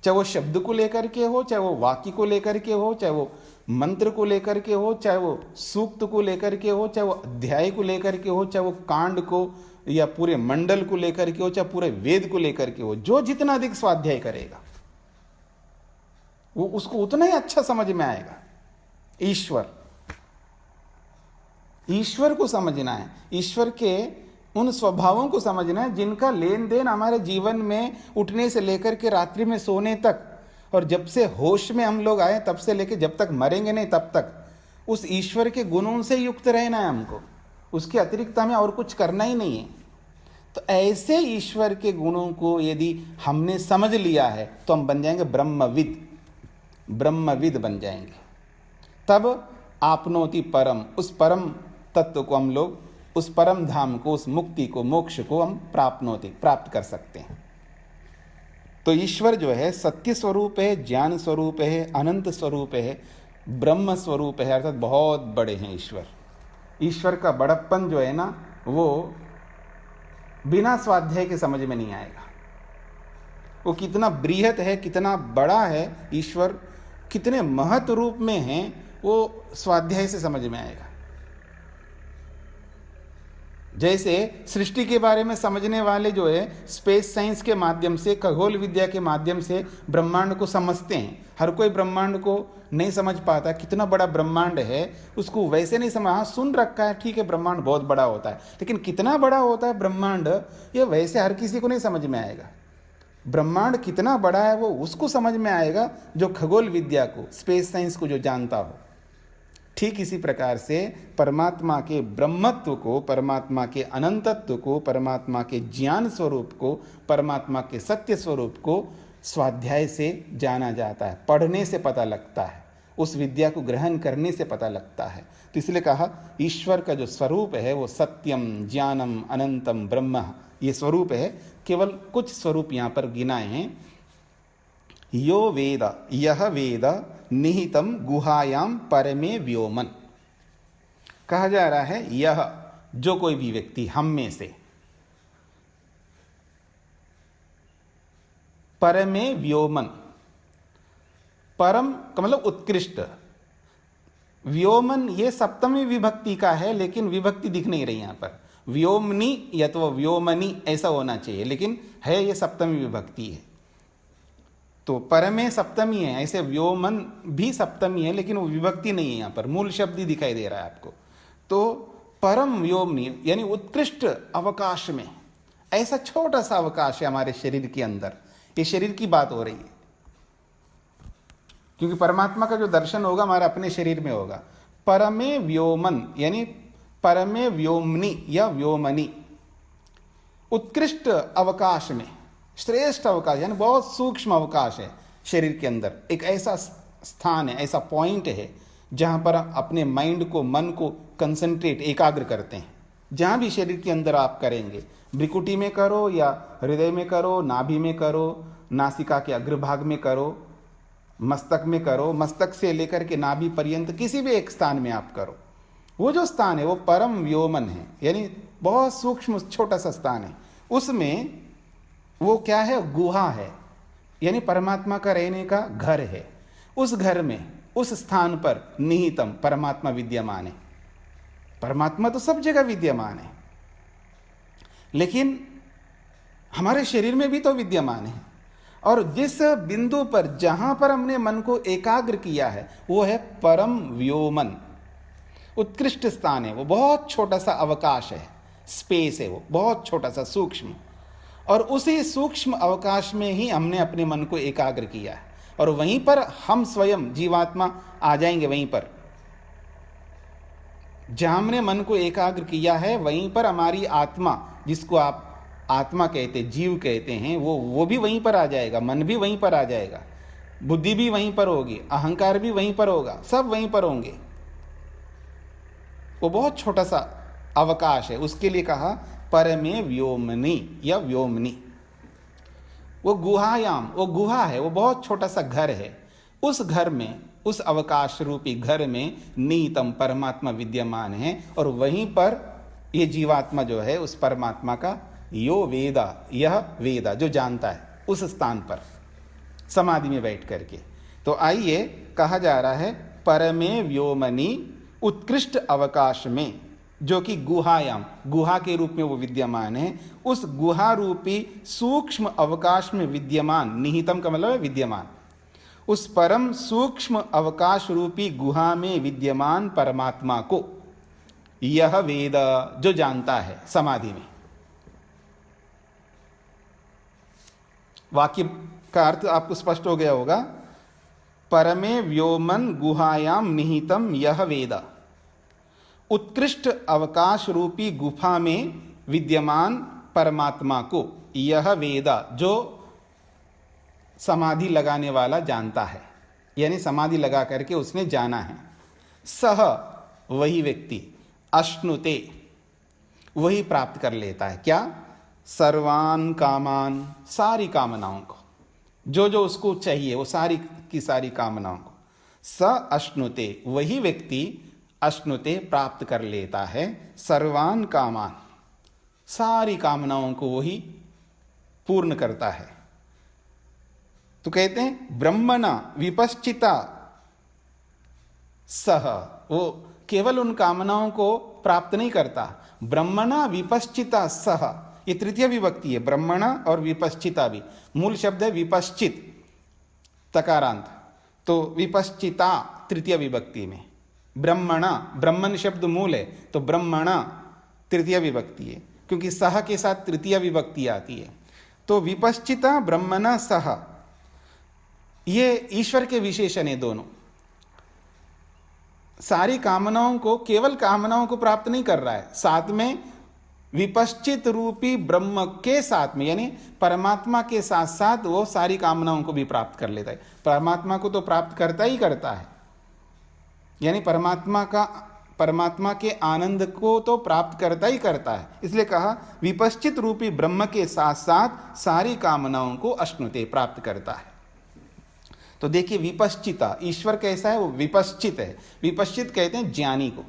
चाहे वो शब्द को लेकर के हो, चाहे वो वाक्य को लेकर के हो, चाहे वो मंत्र को लेकर के हो, चाहे वो सूक्त को लेकर के हो, चाहे वो अध्याय को लेकर के हो, चाहे वो कांड को या पूरे मंडल को लेकर के हो, चाहे पूरे वेद को लेकर के हो, जो जितना अधिक स्वाध्याय करेगा वो उसको उतना ही अच्छा समझ में आएगा। ईश्वर को समझना है, ईश्वर के उन स्वभावों को समझना है जिनका लेन देन हमारे जीवन में उठने से लेकर के रात्रि में सोने तक, और जब से होश में हम लोग आए तब से लेकर जब तक मरेंगे नहीं तब तक उस ईश्वर के गुणों से युक्त रहना है हमको। उसके अतिरिक्त हमें और कुछ करना ही नहीं है। तो ऐसे ईश्वर के गुणों को यदि हमने समझ लिया है तो हम बन जाएंगे ब्रह्मविद बन जाएंगे। तब आपनोति परम, उस परम तत्व को हम लोग, उस परम धाम को, उस मुक्ति को, मोक्ष को हम प्राप्त कर सकते हैं। तो ईश्वर जो है सत्य स्वरूप है, ज्ञान स्वरूप है, अनंत स्वरूप है, ब्रह्म स्वरूप है, अर्थात बहुत बड़े हैं ईश्वर। ईश्वर का बड़प्पन जो है ना, वो बिना स्वाध्याय के समझ में नहीं आएगा। वो कितना बृहत है, कितना बड़ा है ईश्वर, कितने महत् रूप में हैं वो स्वाध्याय से समझ में आएगा। जैसे सृष्टि के बारे में समझने वाले जो है स्पेस साइंस के माध्यम से, खगोल विद्या के माध्यम से ब्रह्मांड को समझते हैं। हर कोई ब्रह्मांड को नहीं समझ पाता, कितना बड़ा ब्रह्मांड है उसको वैसे नहीं समझ, हाँ सुन रखा है, ठीक है ब्रह्मांड बहुत बड़ा होता है, लेकिन कितना बड़ा होता है ब्रह्मांड ये वैसे हर किसी को नहीं समझ में आएगा। ब्रह्मांड कितना बड़ा है वो उसको समझ में आएगा जो खगोल विद्या को, स्पेस साइंस को जो जानता हो। ठीक इसी प्रकार से परमात्मा के ब्रह्मत्व को, परमात्मा के अनंतत्व को, परमात्मा के ज्ञान स्वरूप को, परमात्मा के सत्य स्वरूप को स्वाध्याय से जाना जाता है, पढ़ने से पता लगता है, उस विद्या को ग्रहण करने से पता लगता है। तो इसलिए कहा ईश्वर का जो स्वरूप है वो सत्यम ज्ञानम अनंतम ब्रह्म, ये स्वरूप है। केवल कुछ स्वरूप यहाँ पर गिनाए हैं। यो वेद, यह वेद निहितम गुहायाम परमे व्योमन। कहा जा रहा है यह, जो कोई भी व्यक्ति हम में से, परमे व्योमन, परम का मतलब उत्कृष्ट, व्योमन ये सप्तमी विभक्ति का है लेकिन विभक्ति दिख नहीं रही यहां पर, व्योमनी या तो व्योमनी ऐसा होना चाहिए, लेकिन है ये सप्तमी विभक्ति है। तो परमे सप्तमी है, ऐसे व्योमन भी सप्तमी है लेकिन वो विभक्ति नहीं है, यहाँ पर मूल शब्द ही दिखाई दे रहा है आपको। तो परम व्योमनी यानी उत्कृष्ट अवकाश में, ऐसा छोटा सा अवकाश है हमारे शरीर के अंदर, ये शरीर की बात हो रही है, क्योंकि परमात्मा का जो दर्शन होगा हमारे अपने शरीर में होगा। परमे व्योमन यानी परमे व्योमनी या व्योमनी, उत्कृष्ट अवकाश में, श्रेष्ठ अवकाश यानी बहुत सूक्ष्म अवकाश है शरीर के अंदर। एक ऐसा स्थान है, ऐसा पॉइंट है जहां पर अपने माइंड को, मन को कंसंट्रेट, एकाग्र करते हैं। जहां भी शरीर के अंदर आप करेंगे, भ्रिकुटी में करो या हृदय में करो, नाभि में करो, नासिका के अग्रभाग में करो, मस्तक में करो, मस्तक से लेकर के नाभि पर्यंत किसी भी एक स्थान में आप करो, वो जो स्थान है वो परम व्योमन है, यानी बहुत सूक्ष्म छोटा सा स्थान है। उसमें वो क्या है, गुहा है, यानी परमात्मा का रहने का घर है। उस घर में, उस स्थान पर निहितम परमात्मा विद्यमान है। परमात्मा तो सब जगह विद्यमान है, लेकिन हमारे शरीर में भी तो विद्यमान है। और जिस बिंदु पर, जहां पर हमने मन को एकाग्र किया है वो है परम व्योमन, उत्कृष्ट स्थान है। वो बहुत छोटा सा अवकाश है, स्पेस है, वो बहुत छोटा सा सूक्ष्म, और उसी सूक्ष्म अवकाश में ही हमने अपने मन को एकाग्र किया है। और वहीं पर हम स्वयं जीवात्मा आ जाएंगे। वहीं पर जहां हमने मन को एकाग्र किया है वहीं पर हमारी आत्मा, जिसको आप आत्मा कहते, जीव कहते हैं, वो भी वहीं पर आ जाएगा, मन भी वहीं पर आ जाएगा, बुद्धि भी वहीं पर होगी, अहंकार भी वहीं पर होगा, सब वहीं पर होंगे। वो बहुत छोटा सा अवकाश है, उसके लिए कहा परमे व्योमनी या व्योमनी। वो गुहायाम, वो गुहा है, वो बहुत छोटा सा घर है। उस घर में, उस अवकाश रूपी घर में निहितम परमात्मा विद्यमान है, और वहीं पर ये जीवात्मा जो है उस परमात्मा का यो वेदा, यह वेदा जो जानता है, उस स्थान पर समाधि में बैठ करके। तो आइए, कहा जा रहा है परमे व्योमनी, उत्कृष्ट अवकाश में, जो कि गुहायाम, गुहा के रूप में वो विद्यमान है। उस गुहा रूपी सूक्ष्म अवकाश में विद्यमान, निहितम का मतलब है विद्यमान, उस परम सूक्ष्म अवकाश रूपी गुहा में विद्यमान परमात्मा को यह वेद जो जानता है समाधि में। वाक्य का अर्थ आपको स्पष्ट हो गया होगा। परमे व्योमन गुहायाम निहितम यह वेद, उत्कृष्ट अवकाश रूपी गुफा में विद्यमान परमात्मा को यह वेद, जो समाधि लगाने वाला जानता है, यानी समाधि लगा करके उसने जाना है। सह, वही व्यक्ति, अश्नुते, वही प्राप्त कर लेता है। क्या? सर्वान कामान, सारी कामनाओं को, जो जो उसको चाहिए वो सारी की सारी कामनाओं को। स अश्नुते, वही व्यक्ति अश्नुते प्राप्त कर लेता है। सर्वान कामान, सारी कामनाओं को वही पूर्ण करता है। तो कहते हैं ब्रह्मणा विपश्चिता सह, वो केवल उन कामनाओं को प्राप्त नहीं करता। ब्रह्मणा विपश्चिता सह, ये तृतीय विभक्ति है, ब्रह्मणा और विपश्चिता भी। मूल शब्द है विपश्चित तकारांत, तो विपश्चिता तृतीय विभक्ति में। ब्रह्मणा, ब्रह्मन शब्द मूल है, तो ब्रह्मणा तृतीय विभक्ति है, क्योंकि सह के साथ तृतीय विभक्ति आती है। तो विपश्चिता ब्रह्मणा सह, ये ईश्वर के विशेषण है दोनों। सारी कामनाओं को, केवल कामनाओं को प्राप्त नहीं कर रहा है, साथ में विपश्चित रूपी ब्रह्म के साथ में, यानी परमात्मा के साथ साथ वो सारी कामनाओं को भी प्राप्त कर लेता है। परमात्मा को तो प्राप्त करता ही करता है, यानी परमात्मा के आनंद को तो प्राप्त करता ही करता है। इसलिए कहा विपश्चित रूपी ब्रह्म के साथ साथ सारी कामनाओं को अश्नुते, प्राप्त करता है। तो देखिए विपश्चिता, ईश्वर कैसा है? वो विपश्चित है। विपश्चित कहते हैं ज्ञानी को,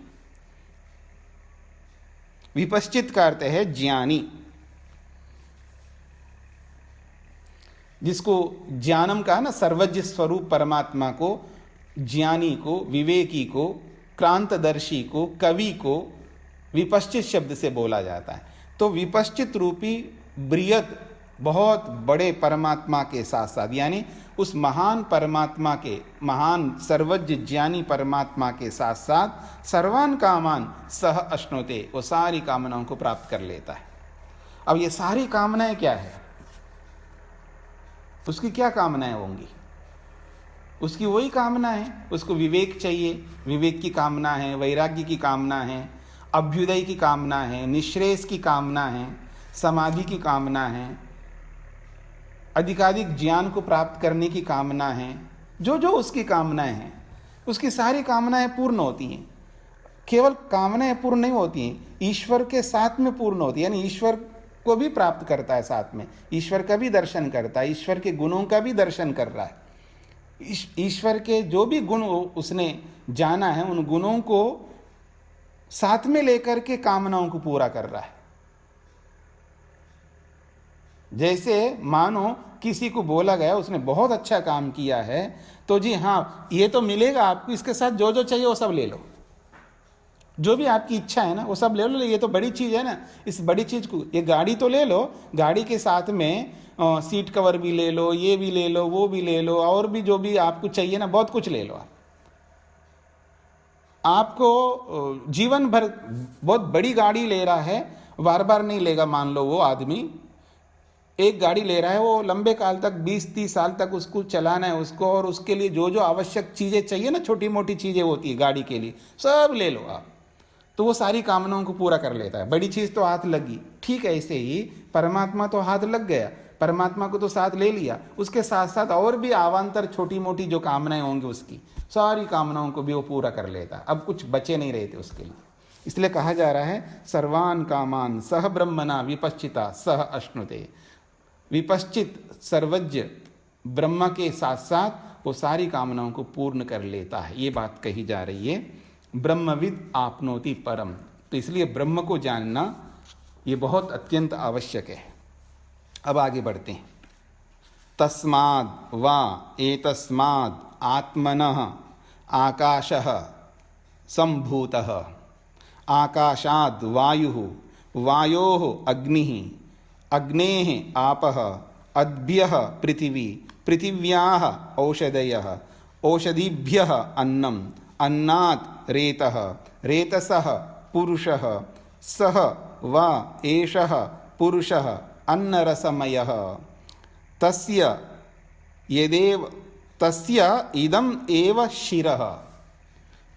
विपश्चित का अर्थ है ज्ञानी, जिसको ज्ञानम कहा ना, सर्वज्ञ स्वरूप परमात्मा को, ज्ञानी को, विवेकी को, क्रांतदर्शी को, कवि को विपश्चित शब्द से बोला जाता है। तो विपश्चित रूपी बृहत, बहुत बड़े परमात्मा के साथ साथ, यानी उस महान परमात्मा के, महान सर्वज्ञ ज्ञानी परमात्मा के साथ साथ सर्वान कामान सह अश्नुते, वो सारी कामनाओं को प्राप्त कर लेता है। अब ये सारी कामनाएं क्या है? उसकी क्या कामनाएं होंगी? उसकी वही कामना है, उसको विवेक चाहिए, विवेक की कामना है, वैराग्य की कामना है, अभ्युदय की कामना है, निःश्रेयस की कामना है, समाधि की कामना है, अधिकाधिक ज्ञान को प्राप्त करने की कामना है। जो जो उसकी कामनाएं हैं, उसकी सारी कामनाएं पूर्ण होती हैं। केवल कामनाएं पूर्ण नहीं होती हैं, ईश्वर के साथ में पूर्ण होती है, यानी ईश्वर को भी प्राप्त करता है, साथ में ईश्वर का भी दर्शन करता है, ईश्वर के गुणों का भी दर्शन कर रहा है। ईश्वर के जो भी गुण उसने जाना है, उन गुणों को साथ में लेकर के कामनाओं को पूरा कर रहा है। जैसे मानो किसी को बोला गया, उसने बहुत अच्छा काम किया है, तो जी हाँ ये तो मिलेगा आपको, इसके साथ जो जो चाहिए वो सब ले लो, जो भी आपकी इच्छा है ना वो सब ले लो, ये तो बड़ी चीज़ है ना, इस बड़ी चीज़ को, ये गाड़ी तो ले लो, गाड़ी के साथ में सीट कवर भी ले लो, ये भी ले लो, वो भी ले लो, और भी जो भी आपको चाहिए ना, बहुत कुछ ले लो। आपको जीवन भर बहुत बड़ी गाड़ी ले रहा है, बार बार नहीं लेगा। मान लो वो आदमी एक गाड़ी ले रहा है, वो लंबे काल तक 20-30 साल तक उसको चलाना है उसको, और उसके लिए जो जो आवश्यक चीज़ें चाहिए ना, छोटी मोटी चीज़ें होती है गाड़ी के लिए, सब ले लो आप, तो वो सारी कामनाओं को पूरा कर लेता है। बड़ी चीज़ तो हाथ लगी, ठीक है, ऐसे ही परमात्मा तो हाथ लग गया, परमात्मा को तो साथ ले लिया, उसके साथ साथ और भी आवांतर छोटी मोटी जो कामनाएं होंगी उसकी सारी कामनाओं को भी वो पूरा कर लेता है। अब कुछ बचे नहीं रहते उसके लिए। इसलिए कहा जा रहा है सर्वान कामान सह ब्रह्मणा विपश्चिता सह अश्नुते। विपश्चित सर्वज्ञ ब्रह्म के साथ साथ वो सारी कामनाओं को पूर्ण कर लेता है, ये बात कही जा रही है। ब्रह्मविद आपनोति परम, तो इसलिए ब्रह्म को जानना ये बहुत अत्यंत आवश्यक है। अब आगे बढ़ते हैं। तस्माद् वा एतस्माद् आत्मनः आकाशः सम्भूतः, आकाशाद् वायुः, वायोः अग्निः, अग्नेः आपः, अद्भ्यः पृथिवी, पृथिव्याः औषधयः, औषधिभ्यः अन्नम्, अन्नात् रेतः, रेतसः पुरुषः, सः वा एषः पुरुषः अन्नरसमयः, तस्य यदेव तस्य इदम् एव शिरः,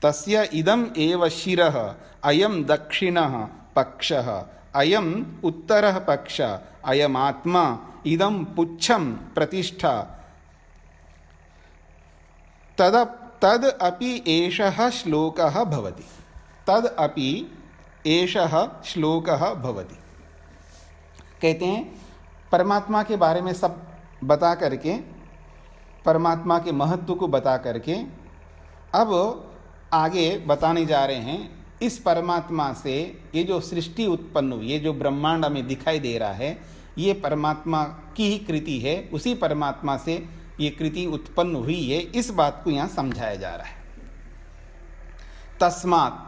तस्य इदम् एव शिरः, अयं दक्षिणः पक्षः, अयम् उत्तरः पक्षः, अयमात्मा, इदं पुच्छं प्रतिष्ठा, तद अपि एषः श्लोकः भवति, तद अपि एषः श्लोकः भवति। कहते हैं परमात्मा के बारे में सब बता करके, परमात्मा के महत्व को बता करके अब आगे बताने जा रहे हैं। इस परमात्मा से ये जो सृष्टि उत्पन्न हुई, ये जो ब्रह्मांड हमें दिखाई दे रहा है, ये परमात्मा की ही कृति है, उसी परमात्मा से ये कृति उत्पन्न हुई है, इस बात को यहाँ समझाया जा रहा है। तस्मात्।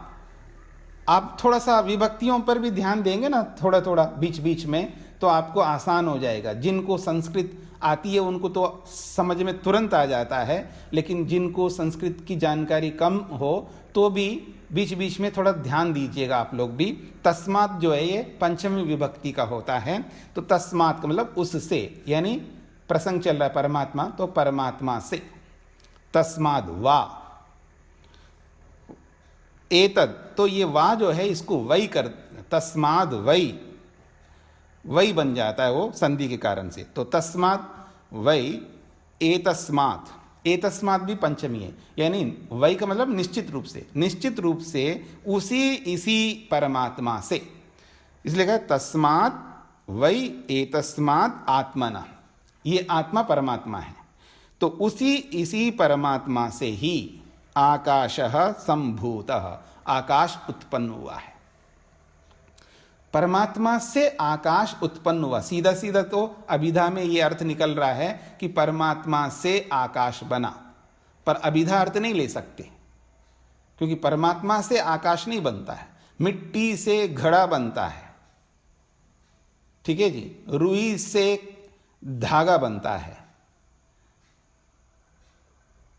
आप थोड़ा सा विभक्तियों पर भी ध्यान देंगे ना थोड़ा थोड़ा बीच बीच में, तो आपको आसान हो जाएगा। जिनको संस्कृत आती है उनको तो समझ में तुरंत आ जाता है, लेकिन जिनको संस्कृत की जानकारी कम हो तो भी बीच बीच में थोड़ा ध्यान दीजिएगा आप लोग भी। तस्मात् जो है ये पंचमी विभक्ति का होता है। तो तस्मात् का मतलब उससे, यानी प्रसंग चल रहा है परमात्मा, तो परमात्मा से। तस्माद् वा एतद, तो ये वा जो है इसको वही कर, तस्माद् वही बन जाता है वो संधि के कारण से। तो तस्माद् वही एतस्मात्, एतस्मात् भी पंचमी है, यानी वही का मतलब निश्चित रूप से इसी परमात्मा से, इसलिए कहा तस्मात् वही एतस्मात् आत्मना, ये आत्मा परमात्मा है। तो इसी परमात्मा से ही आकाशः संभूतः, आकाश उत्पन्न हुआ है। परमात्मा से आकाश उत्पन्न हुआ, सीधा सीधा तो अभिधा में ये अर्थ निकल रहा है कि परमात्मा से आकाश बना, पर अभिधा अर्थ नहीं ले सकते, क्योंकि परमात्मा से आकाश नहीं बनता है। मिट्टी से घड़ा बनता है, ठीक है जी, रुई से धागा बनता है,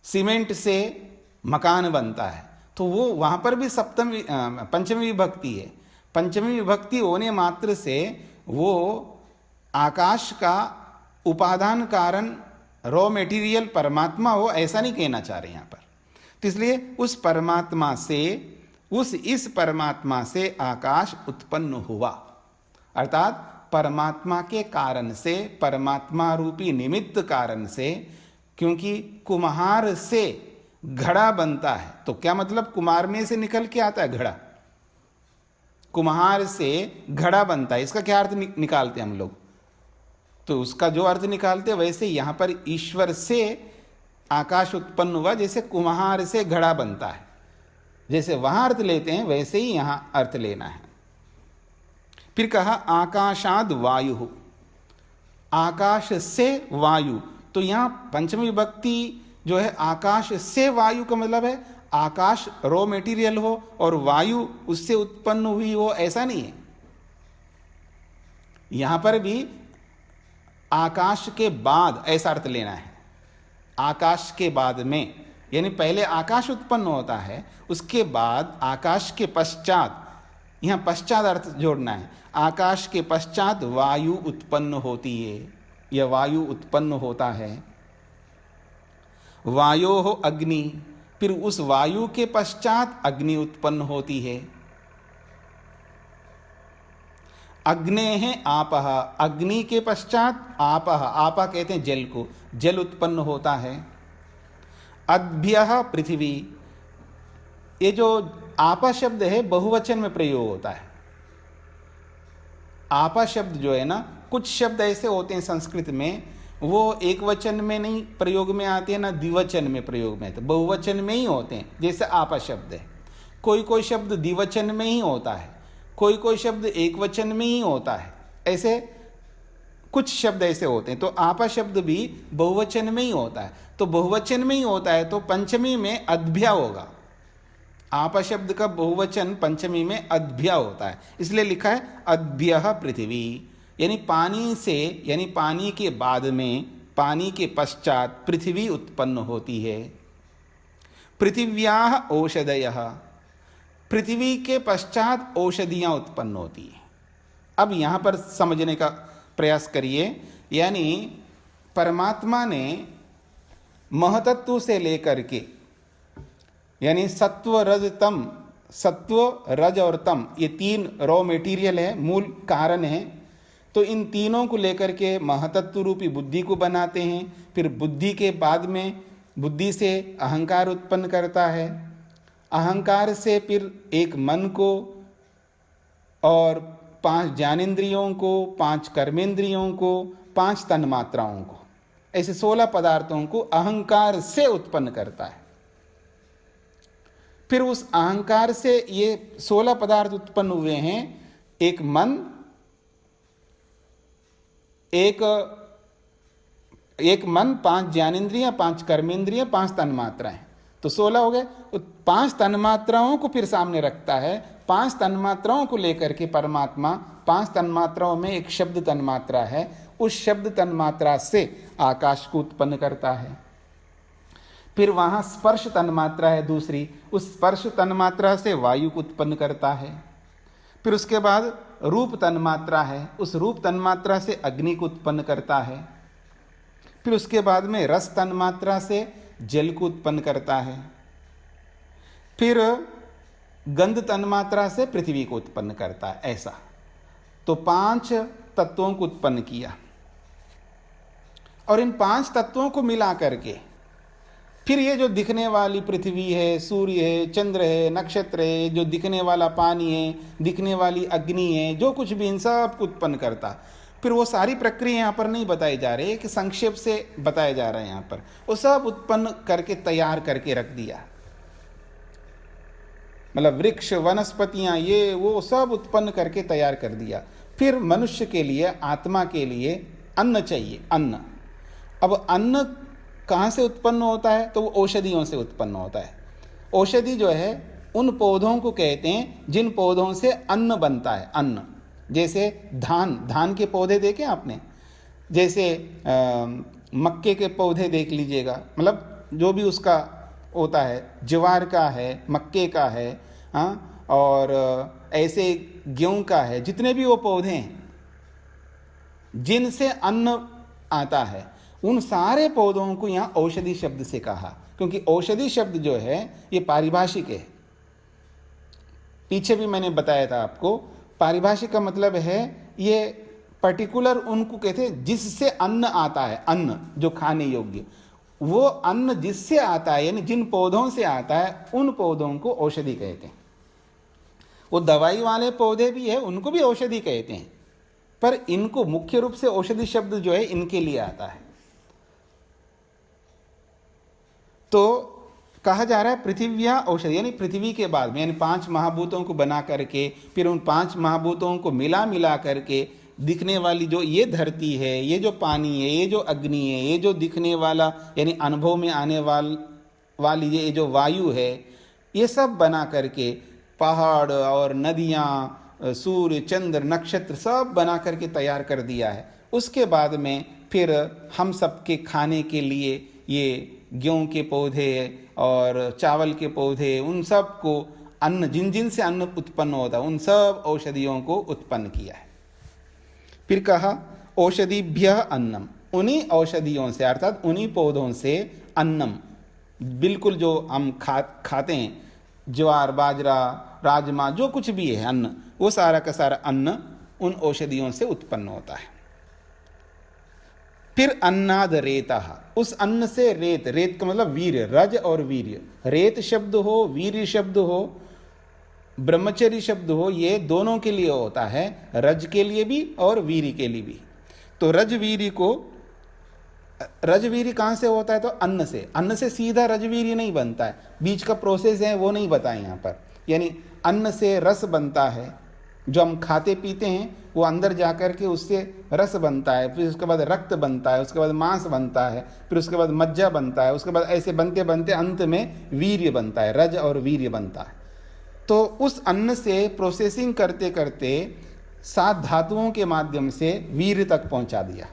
सीमेंट से मकान बनता है। तो वो वहां पर भी पंचमी विभक्ति है। पंचमी विभक्ति होने मात्र से वो आकाश का उपादान कारण रॉ मेटीरियल परमात्मा हो, ऐसा नहीं कहना चाह रहे यहां पर। तो इसलिए उस परमात्मा से, इस परमात्मा से आकाश उत्पन्न हुआ, अर्थात परमात्मा के कारण से, परमात्मा रूपी निमित्त कारण से। क्योंकि कुम्हार से घड़ा बनता है, तो क्या मतलब कुम्हार में से निकल के आता है घड़ा, कुम्हार से घड़ा बनता है, इसका क्या अर्थ निकालते हैं हम लोग? तो उसका जो अर्थ निकालते हैं वैसे यहां पर ईश्वर से आकाश उत्पन्न हुआ, जैसे कुम्हार से घड़ा बनता है, जैसे वहां अर्थ लेते हैं वैसे ही यहां अर्थ लेना है। फिर कहा आकाशाद वायु, आकाश से वायु। तो यहां पंचमी विभक्ति जो है आकाश से वायु का मतलब है आकाश रॉ मेटीरियल हो और वायु उससे उत्पन्न हुई हो, ऐसा नहीं है। यहां पर भी आकाश के बाद ऐसा अर्थ लेना है, आकाश के बाद में, यानी पहले आकाश उत्पन्न होता है, उसके बाद आकाश के पश्चात, यहां पश्चात अर्थ जोड़ना है, आकाश के पश्चात वायु उत्पन्न होती है, यह वायु उत्पन्न होता है। वायो हो अग्नि, फिर उस वायु के पश्चात अग्नि उत्पन्न होती है। अग्ने है आपह, अग्नि के पश्चात आपह, आपह कहते हैं जल को, जल उत्पन्न होता है। अद्भ्यः पृथ्वी, ये जो आपा शब्द है बहुवचन में प्रयोग होता है। आपा शब्द जो है ना, कुछ शब्द ऐसे होते हैं संस्कृत में वो एक वचन में नहीं प्रयोग में आते हैं, ना द्विवचन में प्रयोग में आते, बहुवचन में ही होते हैं। जैसे आपा शब्द है, कोई शब्द द्विवचन में ही होता है, कोई शब्द एक वचन में ही होता है, ऐसे कुछ शब्द ऐसे होते हैं। तो आपा शब्द भी बहुवचन में ही होता है। तो बहुवचन में ही होता है तो पंचमी में अद्भ्या होगा। आपा शब्द का बहुवचन पंचमी में अद्भ्या होता है, इसलिए लिखा है अद्भ्यः पृथ्वी, यानी पानी से, यानी पानी के बाद में, पानी के पश्चात पृथ्वी उत्पन्न होती है। पृथिव्याः औषधयः, पृथ्वी के पश्चात औषधियां उत्पन्न होती है। अब यहां पर समझने का प्रयास करिए, यानी परमात्मा ने महतत्व से लेकर के, यानी सत्व रज तम, सत्व रज और तम, ये तीन रॉ मेटीरियल है, मूल कारण है। तो इन तीनों को लेकर के महतत्व रूपी बुद्धि को बनाते हैं। फिर बुद्धि के बाद में, बुद्धि से अहंकार उत्पन्न करता है, अहंकार से फिर एक मन को और 5 ज्ञानेंद्रियों को, 5 कर्मेंद्रियों को, 5 तन्मात्राओं को, ऐसे 16 पदार्थों को अहंकार से उत्पन्न करता है। फिर उस अहंकार से ये 16 पदार्थ उत्पन्न हुए हैं, एक मन, एक मन, 5 ज्ञानेंद्रियां, 5 कर्मेंद्रियां, 5 तन्मात्राएं। तो 16 हो गए। तो 5 तन्मात्राओं को फिर सामने रखता है, 5 तन्मात्राओं को लेकर के परमात्मा 5 तन्मात्राओं में एक शब्द तन्मात्रा है, उस शब्द तन्मात्रा से आकाश को उत्पन्न करता है। फिर वहां स्पर्श तन्मात्रा है दूसरी, उस स्पर्श तन्मात्रा से वायु को उत्पन्न करता है। फिर उसके बाद रूप तन्मात्रा है, उस रूप तन्मात्रा से अग्नि को उत्पन्न करता है। फिर उसके बाद में रस तन्मात्रा से जल को उत्पन्न करता है। फिर गंध तन्मात्रा से पृथ्वी को उत्पन्न करता है। ऐसा तो 5 तत्वों को उत्पन्न किया, और इन 5 तत्वों को मिला करके फिर ये जो दिखने वाली पृथ्वी है, सूर्य है, चंद्र है, नक्षत्र है, जो दिखने वाला पानी है, दिखने वाली अग्नि है, जो कुछ भी इन सब को उत्पन्न करता। फिर वो सारी प्रक्रिया यहाँ पर नहीं बताई जा रही है, कि संक्षेप से बताया जा रहा है। यहाँ पर वो सब उत्पन्न करके तैयार करके रख दिया, मतलब वृक्ष, वनस्पतियां, ये वो सब उत्पन्न करके तैयार कर दिया। फिर मनुष्य के लिए, आत्मा के लिए अन्न चाहिए, अन्न। अब अन्न कहाँ से उत्पन्न होता है? तो वो औषधियों से उत्पन्न होता है। औषधि जो है उन पौधों को कहते हैं जिन पौधों से अन्न बनता है। अन्न जैसे धान के पौधे देखे आपने, जैसे मक्के के पौधे देख लीजिएगा, मतलब जो भी उसका होता है, ज्वार का है, मक्के का है, हाँ, और ऐसे गेहूं का है, जितने भी वो पौधे हैं जिनसे अन्न आता है, उन सारे पौधों को यहाँ औषधि शब्द से कहा, क्योंकि औषधि शब्द जो है ये पारिभाषिक है। पीछे भी मैंने बताया था आपको, पारिभाषिक का मतलब है ये पर्टिकुलर उनको कहते हैं जिससे अन्न आता है, अन्न जो खाने योग्य, वो अन्न जिससे आता है, यानी जिन पौधों से आता है, उन पौधों को औषधि कहते हैं। वो दवाई वाले पौधे भी है, उनको भी औषधि कहते हैं, पर इनको मुख्य रूप से औषधि शब्द जो है इनके लिए आता है। तो कहा जा रहा है पृथिव्या औषधि, यानी पृथ्वी के बाद में, यानी 5 महाभूतों को बना करके फिर उन 5 महाभूतों को मिला करके दिखने वाली जो ये धरती है, ये जो पानी है, ये जो अग्नि है, ये जो दिखने वाला यानी अनुभव में आने वाली ये जो वायु है, ये सब बना करके पहाड़ और नदियाँ, सूर्य, चंद्र, नक्षत्र सब बना करके तैयार कर दिया है। उसके बाद में फिर हम सबके खाने के लिए ये गेहूं के पौधे और चावल के पौधे, उन सब को अन्न, जिन जिन से अन्न उत्पन्न होता है, उन सब औषधियों को उत्पन्न किया है। फिर कहा औषधिभ्य अन्नम, उन्हीं औषधियों से अर्थात उन्हीं पौधों से अन्नम, बिल्कुल जो हम खाते हैं, ज्वार, बाजरा, राजमा, जो कुछ भी है अन्न, वो सारा का सारा अन्न उन औषधियों से उत्पन्न होता है। फिर अन्नाद रेता, उस अन्न से रेत, रेत का मतलब वीर्य, रज और वीर्य, रेत शब्द हो, वीर्य शब्द हो, ब्रह्मचर्य शब्द हो, ये दोनों के लिए होता है, रज के लिए भी और वीर्य के लिए भी। तो रजवीर्य को, रजवीर्य कहाँ से होता है? तो अन्न से। अन्न से सीधा रजवीर्य नहीं बनता है, बीच का प्रोसेस है वो नहीं बताए यहाँ पर। यानी अन्न से रस बनता है, जो हम खाते पीते हैं वो अंदर जाकर के उससे रस बनता है, फिर उसके बाद रक्त बनता है, उसके बाद मांस बनता है, फिर उसके बाद मज्जा बनता है, उसके बाद ऐसे बनते बनते अंत में वीर्य बनता है, रज और वीर्य बनता है। तो उस अन्न से प्रोसेसिंग करते करते 7 धातुओं के माध्यम से वीर्य तक पहुंचा दिया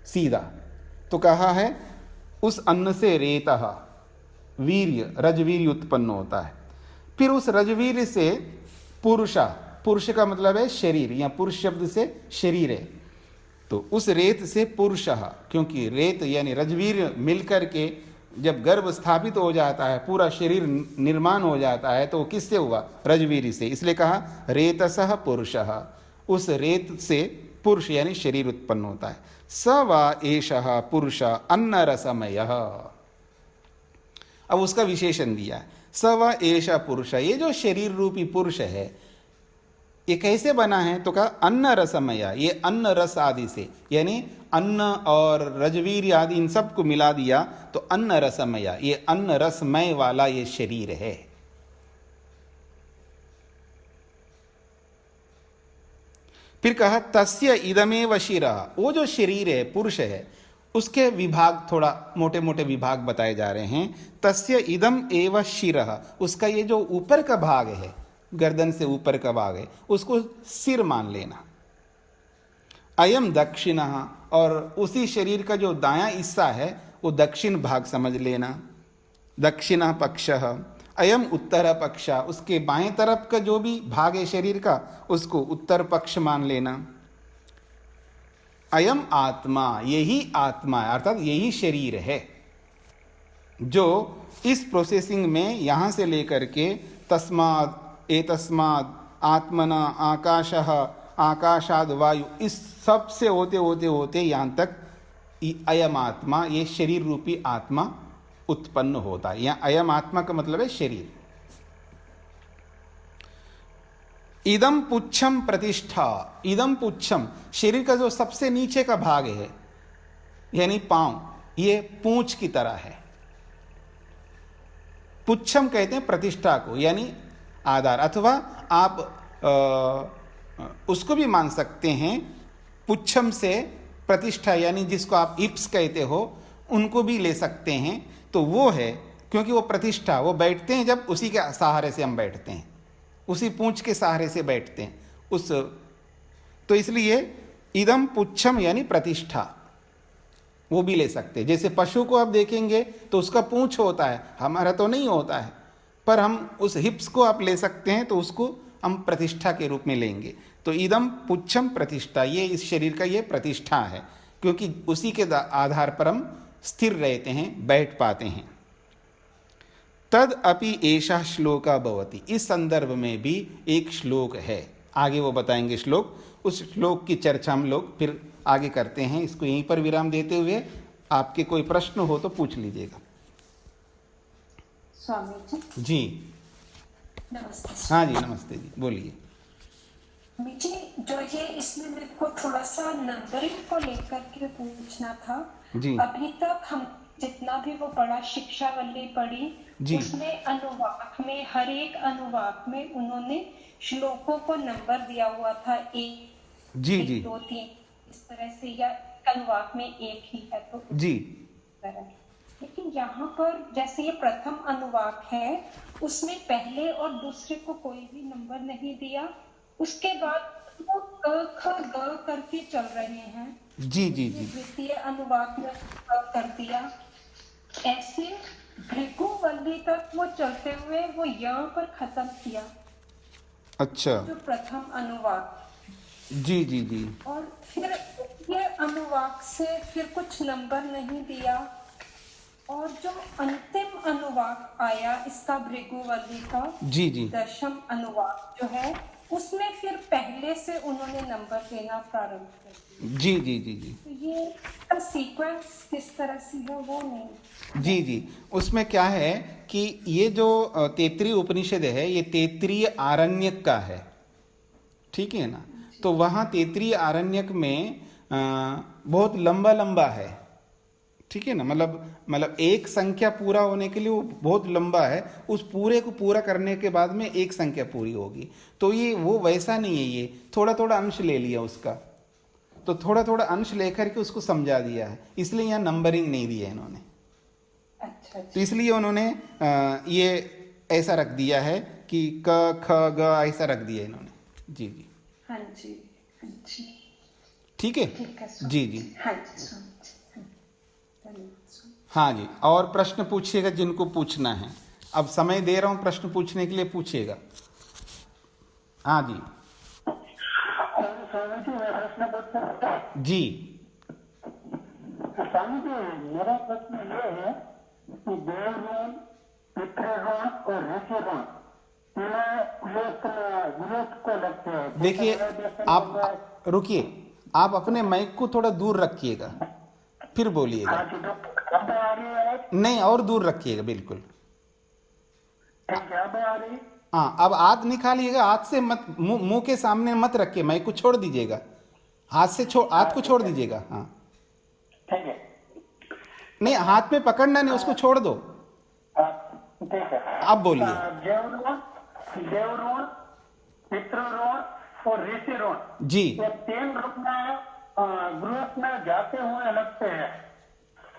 सीधा। तो कहा है उस अन्न से रेतः वीर्य, रजवीर्य उत्पन्न होता है। फिर उस रजवीर्य से पुरुषा, पुरुष का मतलब है शरीर, या पुरुष शब्द से शरीर है, तो उस रेत से पुरुषः, क्योंकि रेत यानी रजवीर्य मिलकर के जब गर्भ स्थापित हो जाता है, पूरा शरीर निर्माण हो जाता है, तो वो किससे हुआ? रजवीर्य से। इसलिए कहा रेतसः पुरुषः, उस रेत से पुरुष यानी शरीर उत्पन्न होता है। स वा एषः पुरुष अन्न रसमयः, अब उसका विशेषण दिया, स वा एषः पुरुष, ये जो शरीर रूपी पुरुष है ये कैसे बना है? तो कहा अन्न रसमय, ये अन्न रस आदि से, यानी अन्न और रजवीर आदि इन सब को मिला दिया तो अन्न रसमय, ये अन्न रसमय वाला ये शरीर है। फिर कहा तस्य इदमेव शिरः, वो जो शरीर है, पुरुष है, उसके विभाग थोड़ा मोटे मोटे विभाग बताए जा रहे हैं। तस्य इदम एव शिरः, उसका ये जो ऊपर का भाग है, गर्दन से ऊपर का भाग है, उसको सिर मान लेना। अयम दक्षिणः, और उसी शरीर का जो दायां हिस्सा है वो दक्षिण भाग समझ लेना, दक्षिण पक्षः। अयम उत्तर पक्ष, उसके बाएं तरफ का जो भी भाग है शरीर का उसको उत्तर पक्ष मान लेना। अयम आत्मा, यही आत्मा है, अर्थात यही शरीर है जो इस प्रोसेसिंग में यहां से लेकर के तस्माद एतस्माद आत्मना आकाशः आकाशाद वायु, इस सब से होते होते होते यहां तक अयम आत्मा, ये शरीर रूपी आत्मा उत्पन्न होता है। यहां अयम आत्मा का मतलब है शरीर। इदम पुच्छम प्रतिष्ठा, इदम पुच्छम, शरीर का जो सबसे नीचे का भाग है यानी पांव, ये पूंछ की तरह है। पुच्छम कहते हैं प्रतिष्ठा को, यानी आधार, अथवा आप उसको भी मान सकते हैं पुच्छम से प्रतिष्ठा, यानी जिसको आप हिप्स कहते हो उनको भी ले सकते हैं। तो वो है, क्योंकि वो प्रतिष्ठा, वो बैठते हैं जब उसी के सहारे से हम बैठते हैं, उसी पूंछ के सहारे से बैठते हैं उस, तो इसलिए इदम पुच्छम यानी प्रतिष्ठा, वो भी ले सकते हैं। जैसे पशु को आप देखेंगे तो उसका पूंछ होता है, हमारा तो नहीं होता है, पर हम उस हिप्स को आप ले सकते हैं तो उसको हम प्रतिष्ठा के रूप में लेंगे। तो इदम पुच्छम प्रतिष्ठा, ये इस शरीर का ये प्रतिष्ठा है, क्योंकि उसी के आधार पर हम स्थिर रहते हैं, बैठ पाते हैं। तद अपि एषः श्लोका भवति, इस संदर्भ में भी एक श्लोक है, आगे वो बताएंगे श्लोक। उस श्लोक की चर्चा हम लोग फिर आगे करते हैं। इसको यहीं पर विराम देते हुए आपके कोई प्रश्न हो तो पूछ लीजिएगा। स्वामी जी नमस्ते। हाँ जी, नमस्ते जी, बोलिए। मुझे जो ये इसमें मेरे को थोड़ा सा नंबरिंग को लेकर के पूछना था जी। अभी तक हम जितना भी वो पढ़ा, शिक्षावल्ली पढ़ी, उसमें अनुवाक में, हर एक अनुवाक में उन्होंने श्लोकों को नंबर दिया हुआ था, एक जी एक, जी 2 3 इस तरह से, या अनुवाक में एक ही है तो जी। लेकिन यहाँ पर जैसे ये प्रथम अनुवाक है उसमें पहले और दूसरे को कोई भी नंबर नहीं दिया, उसके बाद वो क ख ग करके चल रहे हैं। जी जी जी। द्वितीय अनुवाक में कर दिया, ऐसे भृगुवल्ली तक वो चलते हुए वो यहाँ पर खत्म किया। अच्छा, जो प्रथम अनुवाक, जी जी जी। और फिर ये अनुवाक से फिर कुछ नंबर नहीं दिया, और जो अंतिम अनुवाक आया इसका भृगुवल्ली का, जी जी दशम अनुवाक जो है, उसमें फिर पहले से उन्होंने नंबर देना प्रारंभ कर दिया। जी जी जी जी। तो ये सीक्वेंस किस तरह से है वो नहीं। जी जी, उसमें क्या है कि ये जो तैत्तिरीय उपनिषद है ये तैत्तिरीय आरण्यक का है, ठीक है ना। तो वहाँ तैत्तिरीय आरण्यक में बहुत लंबा लंबा है, ठीक है ना। मतलब एक संख्या पूरा होने के लिए वो बहुत लंबा है, उस पूरे को पूरा करने के बाद में एक संख्या पूरी होगी। तो ये वो वैसा नहीं है, ये थोड़ा थोड़ा अंश ले लिया उसका, तो थोड़ा थोड़ा अंश लेकर के उसको समझा दिया है, इसलिए यहाँ नंबरिंग नहीं दी है इन्होंने। अच्छा। तो इसलिए उन्होंने ये ऐसा रख दिया है कि क ख ग ऐसा रख दिया इन्होंने। जी जी, हाँ जी, हाँ जी, ठीक है। जी जी, हाँ जी, हाँ जी। और प्रश्न पूछिएगा जिनको पूछना है, अब समय दे रहा हूं प्रश्न पूछने के लिए, पूछिएगा। हाँ जी जी। स्वामी जी, मेरा प्रश्न ये है कि देवऋण, पितृऋण और ऋषिऋण विरोध को लगते हैं। देखिए, आप रुकिए, आप अपने माइक को थोड़ा दूर रखिएगा, फिर बोलिएगा। नहीं, और दूर रखिएगा बिल्कुल। हाँ, अब हाथ निकालिएगा, हाथ से मत, मुंह के सामने मत रखिए, माइक को छोड़ दीजिएगा, हाथ से हाथ को छोड़ दीजिएगा। हाँ ठीक है। नहीं, हाथ में पकड़ना नहीं, उसको छोड़ दो। ठीक है, अब बोलिए। देवऋण, पितृऋण और ऋषिऋण, जी। ये 3 रूप में गृहस्थ में जाते हुए लगते हैं।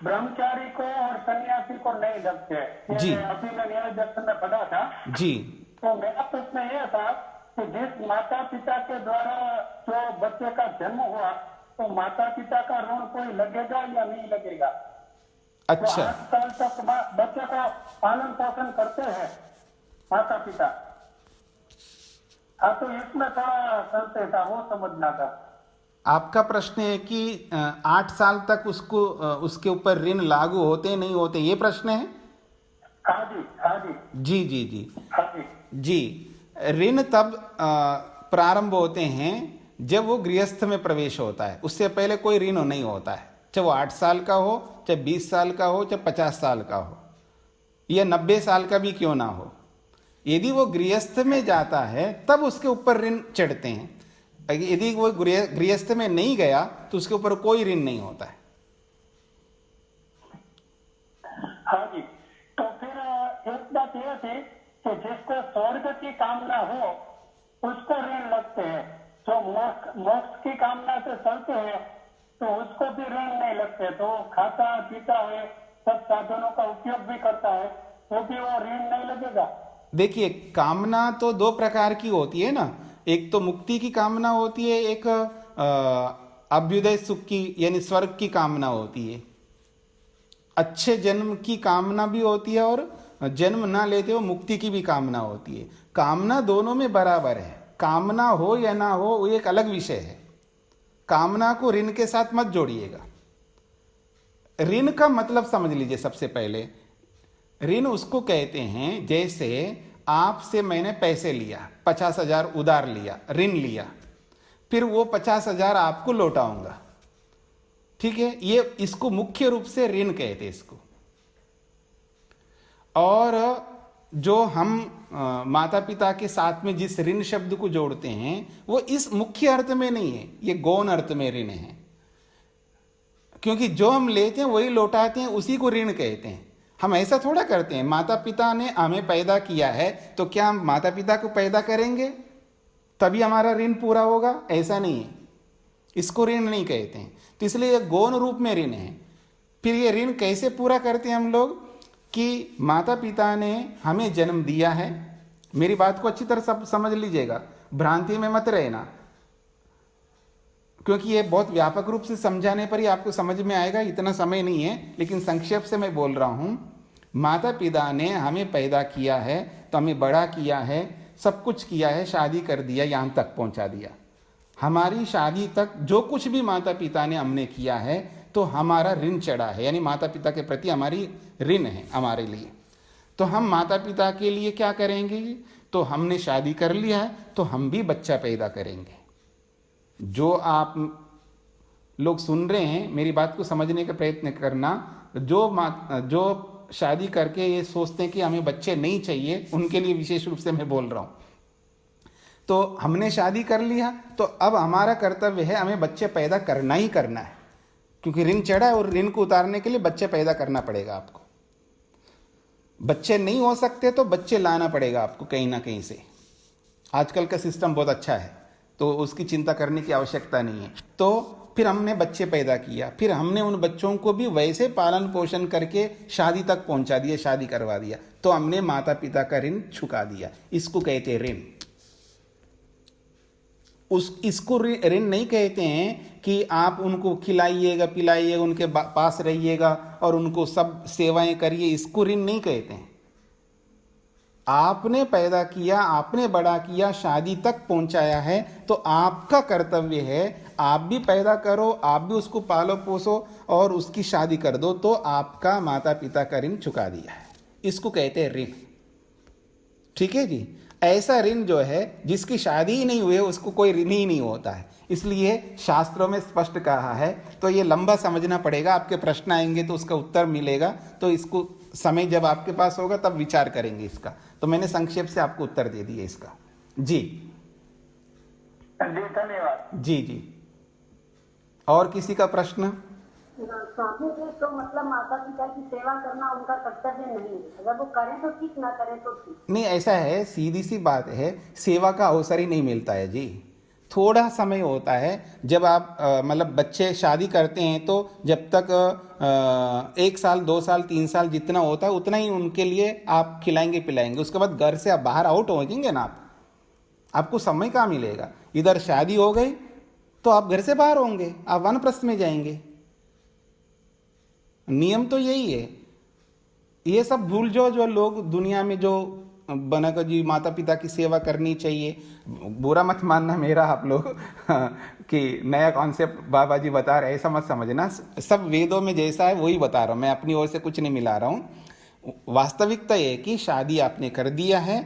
ब्रह्मचारी को और सन्यासी को नहीं लगते। जी। अभी मैं न्याय दर्शन में पढ़ा था। जी। तो मेरा प्रश्न यह था कि जिस माता पिता के द्वारा जो बच्चे का जन्म हुआ, तो माता पिता का ऋण कोई लगेगा या नहीं लगेगा? अच्छा। 8 साल तक बच्चे का पालन पोषण करते हैं माता पिता। हाँ, तो इसमें थोड़ा संशय था, वो समझना था। आपका प्रश्न है कि 8 साल तक उसको उसके ऊपर ऋण लागू होते नहीं होते, ये प्रश्न है? हाँ जी, हाँ जी। जी जी जी हाँ जी। जी। ऋण तब प्रारंभ होते हैं जब वो गृहस्थ में प्रवेश होता है, उससे पहले कोई ऋण नहीं होता है। चाहे वो 8 साल का हो, चाहे 20 साल का हो, चाहे 50 साल का हो, या 90 साल का भी क्यों ना हो। यदि वो गृहस्थ में जाता है तब उसके ऊपर ऋण चढ़ते हैं। यदि वो गृहस्थ में नहीं गया तो उसके ऊपर कोई ऋण नहीं होता है। हाँ जी। तो फिर एक बात यह थी कि जिसको स्वर्ग की कामना हो उसको ऋण लगते हैं, जो मोक्ष की कामना से चलते हैं तो उसको भी ऋण नहीं लगते। तो खाता पीता है, सब साधनों का उपयोग भी करता है, तो भी वो ऋण नहीं लगेगा। देखिए, कामना तो 2 प्रकार की होती है ना। एक तो मुक्ति की कामना होती है, एक अभ्युदय सुख की यानी स्वर्ग की कामना होती है। अच्छे जन्म की कामना भी होती है और जन्म ना लेते हो मुक्ति की भी कामना होती है। कामना दोनों में बराबर है। कामना हो या ना हो वो एक अलग विषय है। कामना को ऋण के साथ मत जोड़िएगा। ऋण का मतलब समझ लीजिए। सबसे पहले ऋण उसको कहते हैं जैसे आपसे मैंने पैसे लिया, 50,000 उधार लिया, ऋण लिया, फिर वो 50,000 आपको लौटाऊंगा, ठीक है। ये इसको मुख्य रूप से ऋण कहते हैं इसको। और जो हम माता पिता के साथ में जिस ऋण शब्द को जोड़ते हैं वो इस मुख्य अर्थ में नहीं है, ये गौण अर्थ में ऋण है। क्योंकि जो हम लेते हैं वही लौटाते हैं, उसी को ऋण कहते हैं। हम ऐसा थोड़ा करते हैं, माता पिता ने हमें पैदा किया है तो क्या हम माता पिता को पैदा करेंगे तभी हमारा ऋण पूरा होगा? ऐसा नहीं है, इसको ऋण नहीं कहते हैं। तो इसलिए गौण रूप में ऋण है। फिर ये ऋण कैसे पूरा करते हैं हम लोग कि माता पिता ने हमें जन्म दिया है। मेरी बात को अच्छी तरह सब समझ लीजिएगा, भ्रांति में मत रहना, क्योंकि ये बहुत व्यापक रूप से समझाने पर ही आपको समझ में आएगा, इतना समय नहीं है। लेकिन संक्षेप से मैं बोल रहा हूं। माता पिता ने हमें पैदा किया है तो हमें बड़ा किया है, सब कुछ किया है, शादी कर दिया, यहां तक पहुंचा दिया। हमारी शादी तक जो कुछ भी माता पिता ने हमने किया है तो हमारा ऋण चढ़ा है, यानी माता पिता के प्रति हमारी ऋण है हमारे लिए। तो हम माता पिता के लिए क्या करेंगे? तो हमने शादी कर लिया है तो हम भी बच्चा पैदा करेंगे। जो आप लोग सुन रहे हैं मेरी बात को समझने का प्रयत्न करना। जो शादी करके ये सोचते हैं कि हमें बच्चे नहीं चाहिए, उनके लिए विशेष रूप से मैं बोल रहा हूँ। तो हमने शादी कर लिया तो अब हमारा कर्तव्य है हमें बच्चे पैदा करना ही करना है, क्योंकि ऋण चढ़ा है और ऋण को उतारने के लिए बच्चे पैदा करना पड़ेगा आपको। बच्चे नहीं हो सकते तो बच्चे लाना पड़ेगा आपको कहीं ना कहीं से। आजकल का सिस्टम बहुत अच्छा है तो उसकी चिंता करने की आवश्यकता नहीं है। तो फिर हमने बच्चे पैदा किया, फिर हमने उन बच्चों को भी वैसे पालन पोषण करके शादी तक पहुंचा दिया, शादी करवा दिया, तो हमने माता पिता का ऋण चुका दिया। इसको कहते हैं ऋण। इसको ऋण नहीं कहते हैं कि आप उनको खिलाइएगा पिलाइएगा, उनके पास रहिएगा और उनको सब सेवाएं करिए, इसको ऋण नहीं कहते हैं। आपने पैदा किया, आपने बड़ा किया, शादी तक पहुंचाया है तो आपका कर्तव्य है आप भी पैदा करो, आप भी उसको पालो पोसो और उसकी शादी कर दो, तो आपका माता पिता का ऋण चुका दिया है। इसको कहते हैं ऋण, ठीक है जी। ऐसा ऋण जो है जिसकी शादी ही नहीं हुई है उसको कोई ऋण ही नहीं होता है। इसलिए शास्त्रों में स्पष्ट कहा है। तो ये लंबा समझना पड़ेगा, आपके प्रश्न आएंगे तो उसका उत्तर मिलेगा, तो इसको समय जब आपके पास होगा तब विचार करेंगे इसका। तो मैंने संक्षेप से आपको उत्तर दे दिया इसका। जी धन्यवाद। जी जी। और किसी का प्रश्न? स्वामी जी, तो मतलब माता पिता की सेवा करना उनका कर्तव्य नहीं है, अगर वो करें तो ठीक, ना करें तो ठीक। नहीं, ऐसा है, सीधी सी बात है, सेवा का अवसर ही नहीं मिलता है जी। थोड़ा समय होता है। जब आप मतलब बच्चे शादी करते हैं तो जब तक 1 साल 2 साल 3 साल जितना होता है उतना ही उनके लिए आप खिलाएंगे पिलाएंगे। उसके बाद घर से आप बाहर आउट हो जाएंगे ना, आपको समय कहाँ मिलेगा। इधर शादी हो गई तो आप घर से बाहर होंगे, आप वानप्रस्थ में जाएंगे। नियम तो यही है। ये सब भूल जो लोग दुनिया में जो बना कर जी माता पिता की सेवा करनी चाहिए, बुरा मत मानना मेरा आप लोग कि नया कॉन्सेप्ट बाबा जी बता रहे, ऐसा मत समझना। सब वेदों में जैसा है वही बता रहा हूँ, मैं अपनी ओर से कुछ नहीं मिला रहा हूँ। वास्तविकता ये कि शादी आपने कर दिया है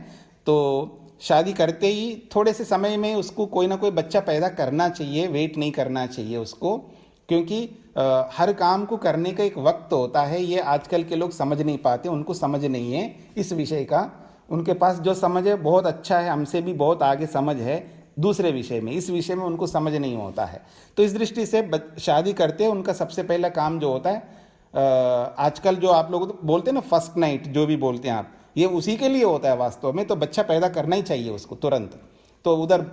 तो शादी करते ही थोड़े से समय में उसको कोई ना कोई बच्चा पैदा करना चाहिए, वेट नहीं करना चाहिए उसको, क्योंकि हर काम को करने का एक वक्त होता है। ये आजकल के लोग समझ नहीं पाते, उनको समझ नहीं है इस विषय का। उनके पास जो समझ है बहुत अच्छा है, हमसे भी बहुत आगे समझ है दूसरे विषय में, इस विषय में उनको समझ नहीं होता है। तो इस दृष्टि से शादी करते उनका सबसे पहला काम जो होता है, आजकल जो आप लोग बोलते हैं ना फर्स्ट नाइट, जो भी बोलते हैं आप, ये उसी के लिए होता है वास्तव में। तो बच्चा पैदा करना ही चाहिए उसको तुरंत। तो उधर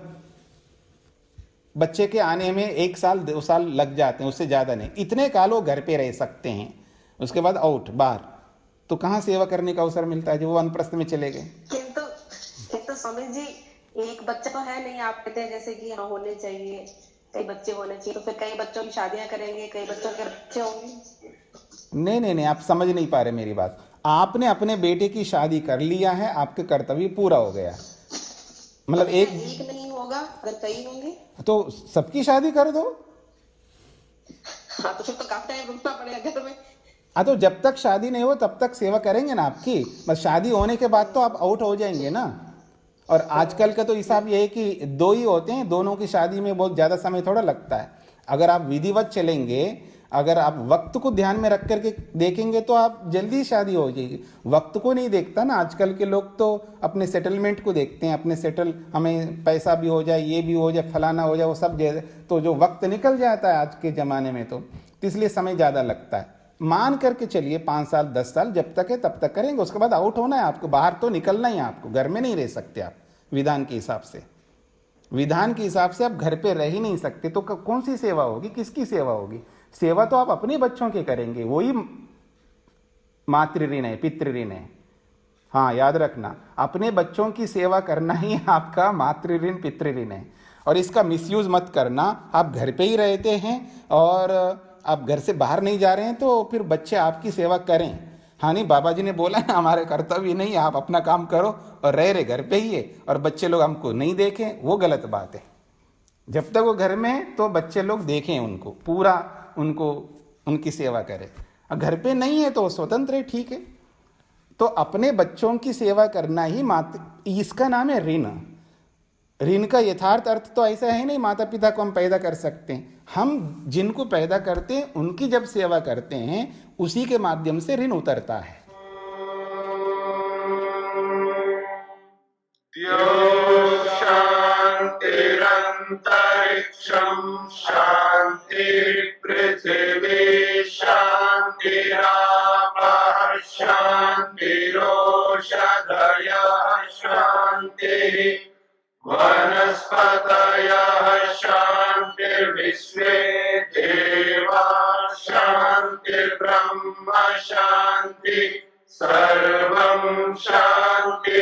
बच्चे के आने में 1 साल 2 साल लग जाते हैं, उससे ज़्यादा नहीं। इतने काल वो घर पे रह सकते हैं, उसके बाद आउट बाहर। तो कहाँ सेवा करने का अवसर मिलता है जो वो वानप्रस्थ में चले गए। किंतु स्वामी जी एक बच्चा तो है नहीं, आप कहते हैं जैसे कि हाँ होने चाहिए, कई बच्चे होने चाहिए, तो फिर कई बच्चों की शादियां करेंगे, कई बच्चों के बच्चे होंगे। नहीं, आप समझ नहीं पा रहे मेरी बात। आपने अपने बेटे की शादी कर लिया है, आपके कर्तव्य पूरा हो गया। मतलब एक नहीं होगा, अगर कई होंगे तो सबकी शादी कर दो। हाँ तो फिर तो काफी टाइम रुकना पड़ेगा घर में। हाँ तो जब तक शादी नहीं हो तब तक सेवा करेंगे ना आपकी, बस शादी होने के बाद तो आप आउट हो जाएंगे ना। और आजकल का तो हिसाब ये है कि 2 ही होते हैं, दोनों की शादी में बहुत ज़्यादा समय थोड़ा लगता है। अगर आप विधिवत चलेंगे, अगर आप वक्त को ध्यान में रख करके देखेंगे तो आप जल्दी शादी हो जाएगी। वक्त को नहीं देखता ना आजकल के लोग, तो अपने सेटलमेंट को देखते हैं, अपने सेटल, हमें पैसा भी हो जाए, ये भी हो जाए, फलाना हो जाए, वो सब तो जो वक्त निकल जाता है आज के ज़माने में, तो इसलिए समय ज़्यादा लगता है। मान करके चलिए 5 साल 10 साल जब तक है तब तक करेंगे, उसके बाद आउट होना है आपको, बाहर तो निकलना ही है आपको, घर में नहीं रह सकते आप। विधान के हिसाब से, विधान के हिसाब से आप घर पे रह ही नहीं सकते। तो कौन सी सेवा होगी, किसकी सेवा होगी? सेवा तो आप अपने बच्चों के करेंगे, वही मातृ ऋण है, पितृ ऋण है। हाँ याद रखना, अपने बच्चों की सेवा करना ही आपका मातृ ऋण पितृ ऋण है। और इसका मिसयूज मत करना। आप घर पे ही रहते हैं और आप घर से बाहर नहीं जा रहे हैं तो फिर बच्चे आपकी सेवा करें। हाँ नहीं, बाबा जी ने बोला ना हमारे कर्तव्य नहीं, आप अपना काम करो और रह रहे घर पे ही है और बच्चे लोग हमको नहीं देखें, वो गलत बात है। जब तक वो घर में है तो बच्चे लोग देखें उनको, पूरा उनको उनकी सेवा करें। घर पे नहीं है तो स्वतंत्र है, ठीक है। तो अपने बच्चों की सेवा करना ही इसका नाम है ऋण। ऋण का यथार्थ अर्थ तो ऐसा है नहीं माता पिता को हम पैदा कर सकते हैं, हम जिनको पैदा करते हैं उनकी जब सेवा करते हैं उसी के माध्यम से ऋण उतरता है। शांतिरंतरिक्षं शांति पृथिवी शांतिरापः शांतिरोषधयः शांतिः वनस्पतयः शांतिर्विश्वे देवाः शांतिर्ब्रह्म शांति सर्वं शांति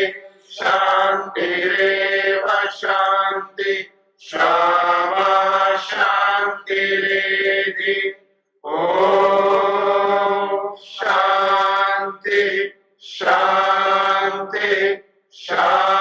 शांतिरेव शांति क्षमा शांतिरेधि। ओम शांति शांति शांति।